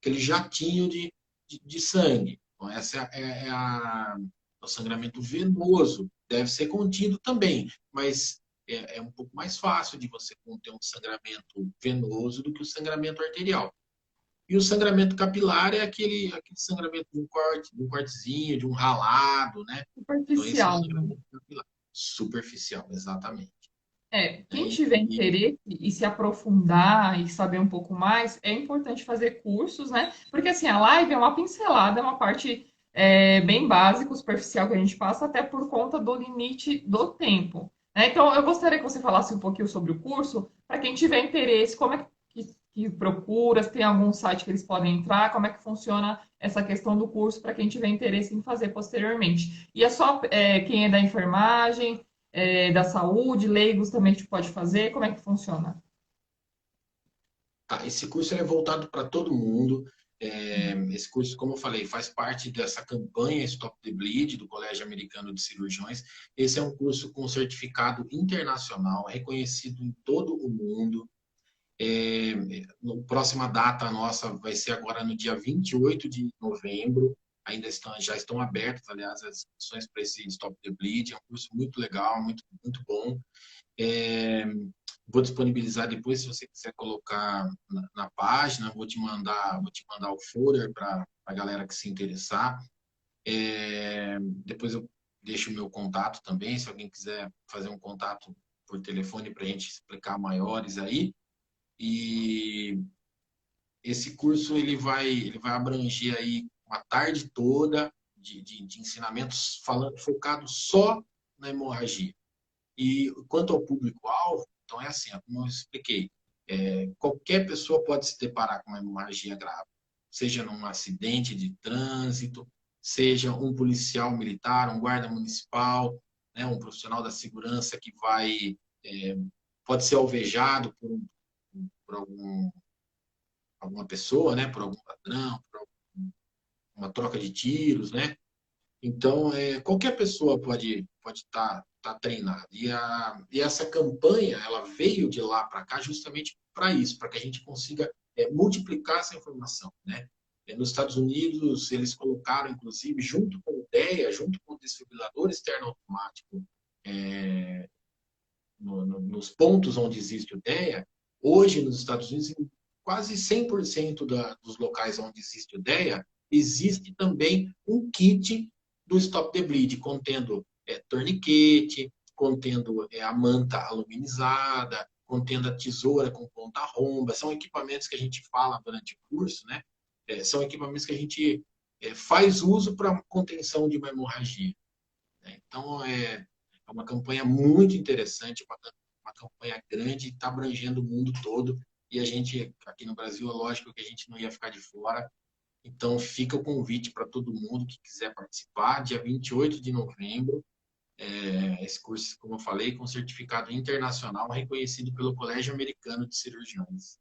aquele jatinho de sangue. Então, essa o sangramento venoso. Deve ser contido também, mas é um pouco mais fácil de você conter um sangramento venoso do que o sangramento arterial. E o sangramento capilar é aquele sangramento de um cortezinho, de um ralado, né? Então, esse é o Superficial, né? sangramento capilar. Superficial, exatamente. Quem Né? tiver interesse e se aprofundar e saber um pouco mais, é importante fazer cursos, né? Porque assim, a live é uma pincelada, é uma parte bem básica, superficial que a gente passa, até por conta do limite do tempo, né? Então, eu gostaria que você falasse um pouquinho sobre o curso, para quem tiver interesse, como é que procura, se tem algum site que eles podem entrar, como é que funciona essa questão do curso para quem tiver interesse em fazer posteriormente. E é só quem é da enfermagem, da saúde, leigos também a gente pode fazer? Como é que funciona? Esse curso é voltado para todo mundo. Esse curso, como eu falei, faz parte dessa campanha Stop the Bleed do Colégio Americano de Cirurgiões. Esse é um curso com certificado internacional, reconhecido em todo o mundo. A próxima data nossa vai ser agora no dia 28 de novembro. Já estão abertas, aliás, as inscrições para esse Stop the Bleed. É um curso muito legal, muito bom. É, Vou disponibilizar depois, se você quiser colocar na página, vou te mandar o folder para a galera que se interessar. Depois eu deixo o meu contato também, se alguém quiser fazer um contato por telefone para a gente explicar maiores aí. E esse curso ele vai abranger aí uma tarde toda de ensinamentos focado só na hemorragia. E quanto ao público-alvo, então é assim, como eu expliquei, qualquer pessoa pode se deparar com uma hemorragia grave, seja num acidente de trânsito, seja um policial militar, um guarda municipal, né, um profissional da segurança que é, pode ser alvejado por alguma pessoa, né, por algum ladrão, por uma troca de tiros, né? Então, qualquer pessoa pode tá treinada. E essa campanha, ela veio de lá para cá justamente para isso, para que a gente consiga multiplicar essa informação, né? Nos Estados Unidos, eles colocaram, inclusive, junto com o DEA, junto com o desfibrilador externo automático, nos pontos onde existe o DEA, hoje nos Estados Unidos, em quase 100% dos locais onde existe o DEA, existe também um kit do Stop the Bleed, contendo torniquete, contendo a manta aluminizada, contendo a tesoura com ponta-romba. São equipamentos que a gente fala durante o curso, né? São equipamentos que a gente faz uso para contenção de uma hemorragia. Né? Então, uma campanha muito interessante, uma campanha grande, está abrangendo o mundo todo. e a gente, aqui no Brasil, é lógico que a gente não ia ficar de fora. Então, fica o convite para todo mundo que quiser participar, dia 28 de novembro. Esse curso, como eu falei, com certificado internacional reconhecido pelo Colégio Americano de Cirurgiões.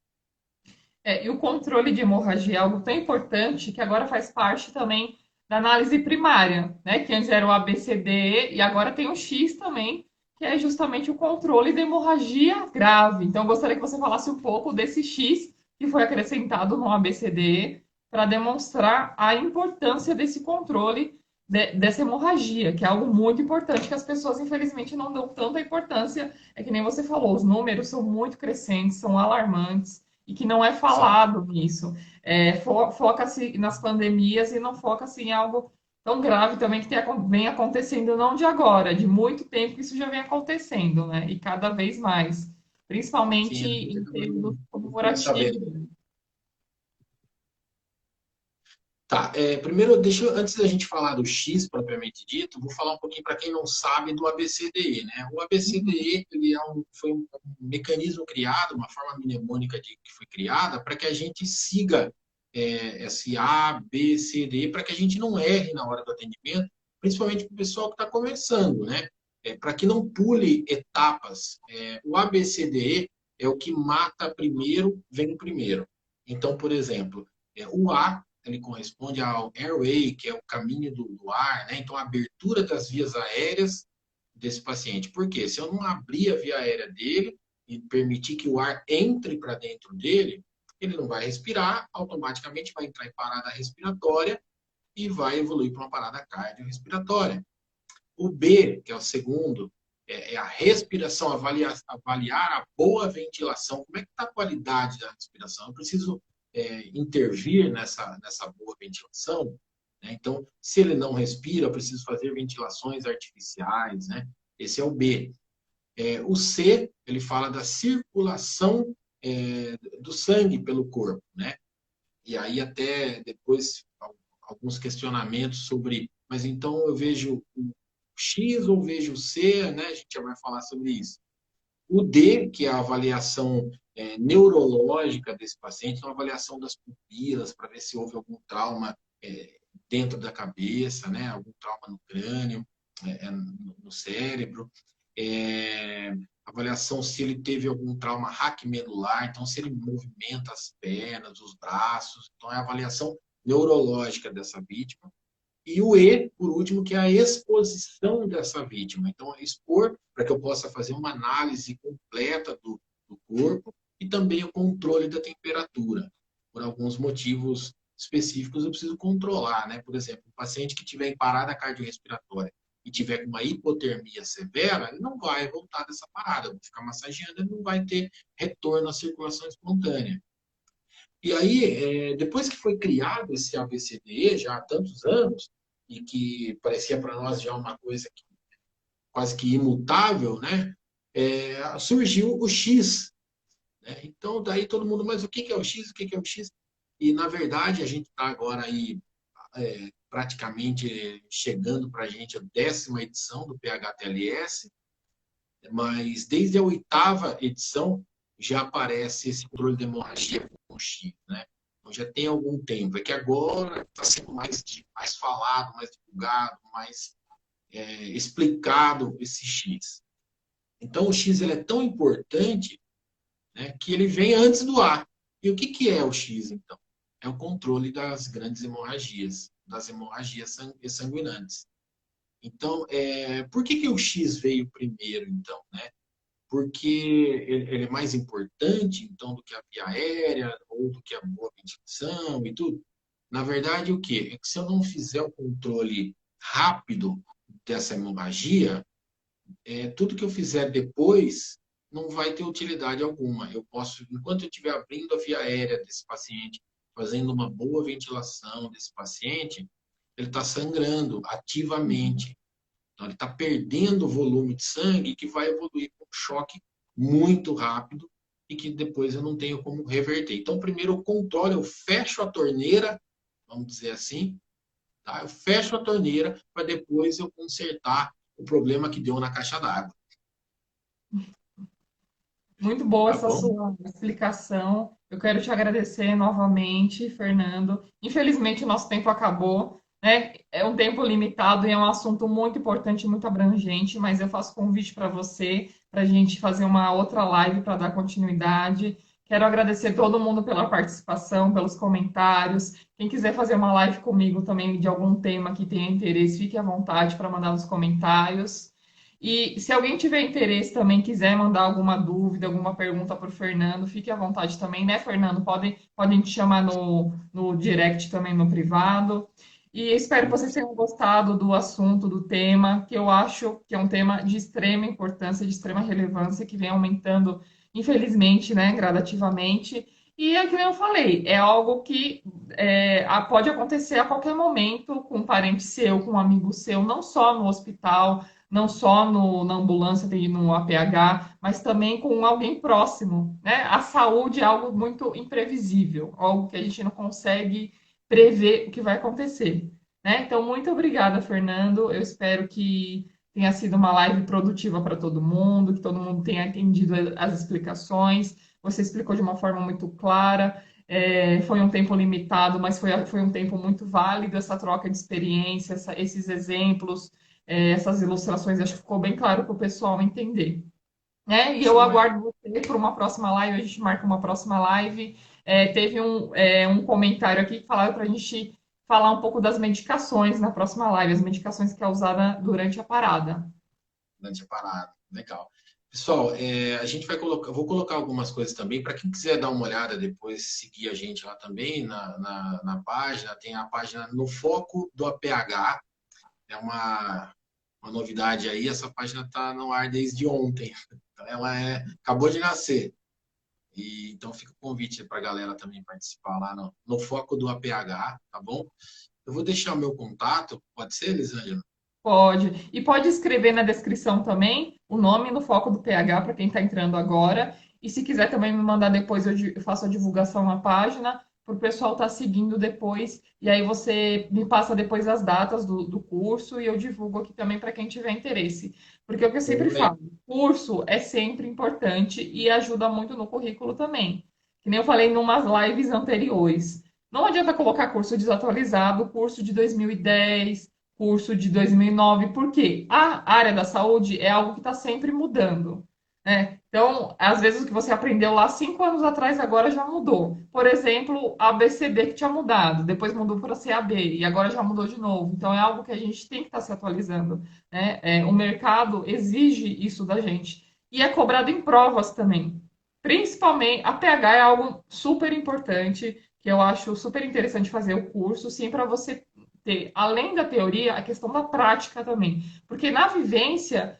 E o controle de hemorragia é algo tão importante que agora faz parte também da análise primária, né? Que antes era o ABCD e agora tem o X também, que é justamente o controle de hemorragia grave. Então, eu gostaria que você falasse um pouco desse X que foi acrescentado no ABCD para demonstrar a importância desse controle dessa hemorragia, que é algo muito importante que as pessoas, infelizmente, não dão tanta importância. É que nem você falou, os números são muito crescentes, são alarmantes e que não é Sim, falado nisso. Foca-se nas pandemias e não foca-se em algo tão grave também que vem acontecendo não de agora, de muito tempo que isso já vem acontecendo, né? E cada vez mais, sim, principalmente eu em períodos não fiquei sabendo. comemorativos. Tá, primeiro, antes da gente falar do X propriamente dito, vou falar um pouquinho para quem não sabe do ABCDE, né? O ABCDE ele foi um mecanismo criado, uma forma mnemônica que foi criada para que a gente siga esse A, B, C, D, para que a gente não erre na hora do atendimento, principalmente para o pessoal que está começando, né? Para que não pule etapas. O ABCDE é o que mata primeiro, vem primeiro. Então, por exemplo, o A ele corresponde ao airway, que é o caminho do ar, né? Então, a abertura das vias aéreas desse paciente. Por quê? Se eu não abrir a via aérea dele e permitir que o ar entre para dentro dele, ele não vai respirar, automaticamente vai entrar em parada respiratória e vai evoluir para uma parada cardiorrespiratória. O B, que é o segundo, é a respiração, avaliar a boa ventilação. Como é que está a qualidade da respiração? Eu preciso intervir nessa boa ventilação. Né? Então, se ele não respira, eu preciso fazer ventilações artificiais. Né? Esse é o B. O C, ele fala da circulação do sangue pelo corpo. Né? E aí até depois alguns questionamentos sobre, mas então eu vejo o X ou vejo o C, né? A gente já vai falar sobre isso. O D, que é a avaliação neurológica desse paciente, então a avaliação das pupilas para ver se houve algum trauma dentro da cabeça, né? Algum trauma no crânio, no cérebro. É, avaliação se ele teve algum trauma raquimedular, então se ele movimenta as pernas, os braços, então é a avaliação neurológica dessa vítima. E o E, por último, que é a exposição dessa vítima. Então, expor para que eu possa fazer uma análise completa do corpo e também o controle da temperatura. Por alguns motivos específicos, eu preciso controlar, né? Por exemplo, um paciente que tiver em parada cardiorrespiratória e tiver com uma hipotermia severa, ele não vai voltar dessa parada, vai ficar massageando, ele não vai ter retorno à circulação espontânea. E aí, depois que foi criado esse ABCDE, já há tantos anos, e que parecia para nós já uma coisa quase que imutável, né? Surgiu o X. Né? Então, daí todo mundo, mas o que é o X? O que é o X? E, na verdade, a gente está agora aí praticamente chegando para a gente a 10ª edição do PHTLS, mas desde a 8ª edição já aparece esse controle de hemorragia com X, né? Então já tem algum tempo. É que agora está sendo mais falado, mais divulgado, mais explicado esse X. Então o X ele é tão importante, né, que ele vem antes do A. E o que é o X, então? É o controle das grandes hemorragias, das hemorragias sanguinantes. Então, por que o X veio primeiro, então, né? Porque ele é mais importante, então, do que a via aérea ou do que a boa ventilação e tudo. Na verdade, o quê? É que se eu não fizer o controle rápido dessa hemorragia, tudo que eu fizer depois não vai ter utilidade alguma. Eu posso, enquanto eu estiver abrindo a via aérea desse paciente, fazendo uma boa ventilação desse paciente, ele está sangrando ativamente. Então, ele está perdendo volume de sangue que vai evoluir com um choque muito rápido e que depois eu não tenho como reverter. Então, primeiro eu controlo, eu fecho a torneira, vamos dizer assim, tá? Eu fecho a torneira para depois eu consertar o problema que deu na caixa d'água. Muito boa Tá essa bom? sua explicação. Eu quero te agradecer novamente, Fernando. Infelizmente, o nosso tempo acabou, né? É um tempo limitado e é um assunto muito importante, muito abrangente, mas eu faço convite para você, para a gente fazer uma outra live para dar continuidade. Quero agradecer todo mundo pela participação, pelos comentários. Quem quiser fazer uma live comigo também de algum tema que tenha interesse, fique à vontade para mandar nos comentários. E se alguém tiver interesse também, quiser mandar alguma dúvida, alguma pergunta para o Fernando, fique à vontade também, né, Fernando? Podem te chamar no direct também, no privado. E espero que vocês tenham gostado do assunto, do tema, que eu acho que é um tema de extrema importância, de extrema relevância, que vem aumentando, infelizmente, né, gradativamente. E é que nem eu falei, é algo que pode acontecer a qualquer momento com um parente seu, com um amigo seu, não só no hospital, não só na ambulância e no APH, mas também com alguém próximo, né? A saúde é algo muito imprevisível, algo que a gente não consegue prever o que vai acontecer, né? Então, muito obrigada, Fernando. Eu espero que tenha sido uma live produtiva para todo mundo, que todo mundo tenha entendido as explicações. Você explicou de uma forma muito clara. Foi um tempo limitado, mas foi um tempo muito válido essa troca de experiência, esses exemplos, essas ilustrações, acho que ficou bem claro para o pessoal entender. Né? E eu Joia. aguardo você para uma próxima live, a gente marca uma próxima live. Teve um comentário aqui que falava para a gente falar um pouco das medicações na próxima live, as medicações que é usada durante a parada. Durante a parada. Legal. Pessoal, a gente vai colocar, eu vou colocar algumas coisas também, para quem quiser dar uma olhada depois, seguir a gente lá também na página, tem a página No Foco do APH, é uma novidade aí, essa página está no ar desde ontem, então ela acabou de nascer, e então fica o convite para a galera também participar lá no Foco do APH, tá bom? Eu vou deixar o meu contato, pode ser, Elisângela? Pode. E pode escrever na descrição também o nome no foco do PH para quem está entrando agora. E se quiser também me mandar depois, eu faço a divulgação na página para o pessoal estar seguindo depois. E aí você me passa depois as datas do curso e eu divulgo aqui também para quem tiver interesse. Porque é o que eu sempre falo, curso é sempre importante e ajuda muito no currículo também. Que nem eu falei em umas lives anteriores. Não adianta colocar curso desatualizado, curso de 2010, curso de 2009, porque a área da saúde é algo que está sempre mudando, né? Então, às vezes o que você aprendeu lá 5 anos atrás agora já mudou. Por exemplo, a ABCD que tinha mudado, depois mudou para CAB e agora já mudou de novo. Então, é algo que a gente tem que estar se atualizando, né? O mercado exige isso da gente e é cobrado em provas também. Principalmente, a PH é algo super importante, que eu acho super interessante fazer o curso, sim, para você ter, além da teoria, a questão da prática também. Porque na vivência,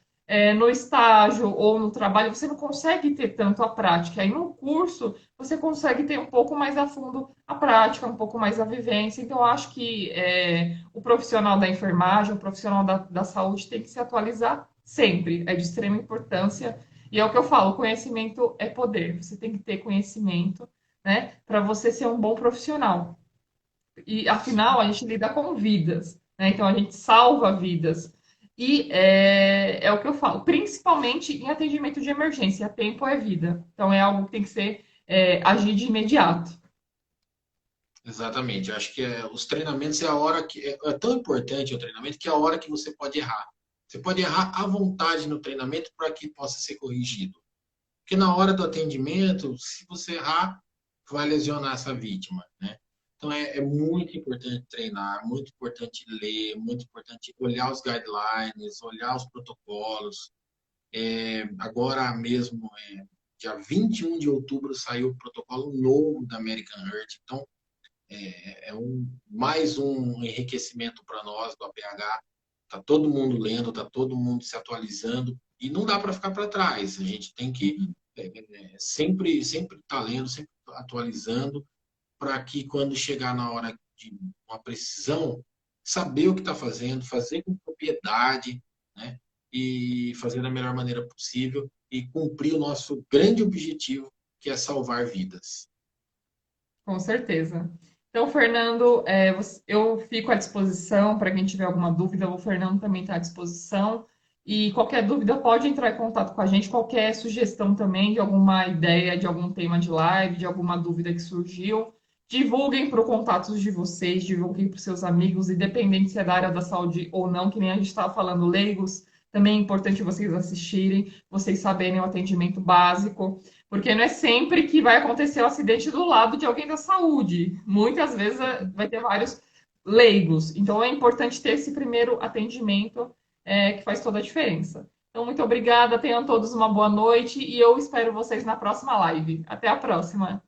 no estágio ou no trabalho, você não consegue ter tanto a prática. Aí no curso, você consegue ter um pouco mais a fundo a prática, um pouco mais a vivência. Então, eu acho que o profissional da enfermagem, o profissional da saúde tem que se atualizar sempre. É de extrema importância. E é o que eu falo, conhecimento é poder. Você tem que ter conhecimento, né, para você ser um bom profissional. E afinal, a gente lida com vidas, né? Então a gente salva vidas. E é o que eu falo, principalmente em atendimento de emergência, tempo é vida. Então é algo que tem que ser agir de imediato. Exatamente. Eu acho que os treinamentos é a hora que é tão importante o treinamento que é a hora que você pode errar. Você pode errar à vontade no treinamento para que possa ser corrigido. Porque na hora do atendimento, se você errar, vai lesionar essa vítima, né? Então é muito importante treinar, muito importante ler, muito importante olhar os guidelines, olhar os protocolos. Agora mesmo, dia 21 de outubro, saiu o protocolo novo da American Heart. Então, mais um enriquecimento para nós do APH. Está todo mundo lendo, está todo mundo se atualizando e não dá para ficar para trás. A gente tem que sempre estar lendo, sempre atualizando para que quando chegar na hora de uma precisão, saber o que está fazendo, fazer com propriedade, né? E fazer da melhor maneira possível e cumprir o nosso grande objetivo, que é salvar vidas. Com certeza. Então, Fernando, eu fico à disposição para quem tiver alguma dúvida. O Fernando também está à disposição. E qualquer dúvida pode entrar em contato com a gente, qualquer sugestão também de alguma ideia, de algum tema de live, de alguma dúvida que surgiu. Divulguem para os contatos de vocês, divulguem para os seus amigos, independente se é da área da saúde ou não, que nem a gente estava falando, leigos. Também é importante vocês assistirem, vocês saberem o atendimento básico, porque não é sempre que vai acontecer o acidente do lado de alguém da saúde. Muitas vezes vai ter vários leigos. Então é importante ter esse primeiro atendimento que faz toda a diferença. Então, muito obrigada, tenham todos uma boa noite e eu espero vocês na próxima live. Até a próxima!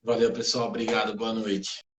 Valeu, pessoal. Obrigado. Boa noite.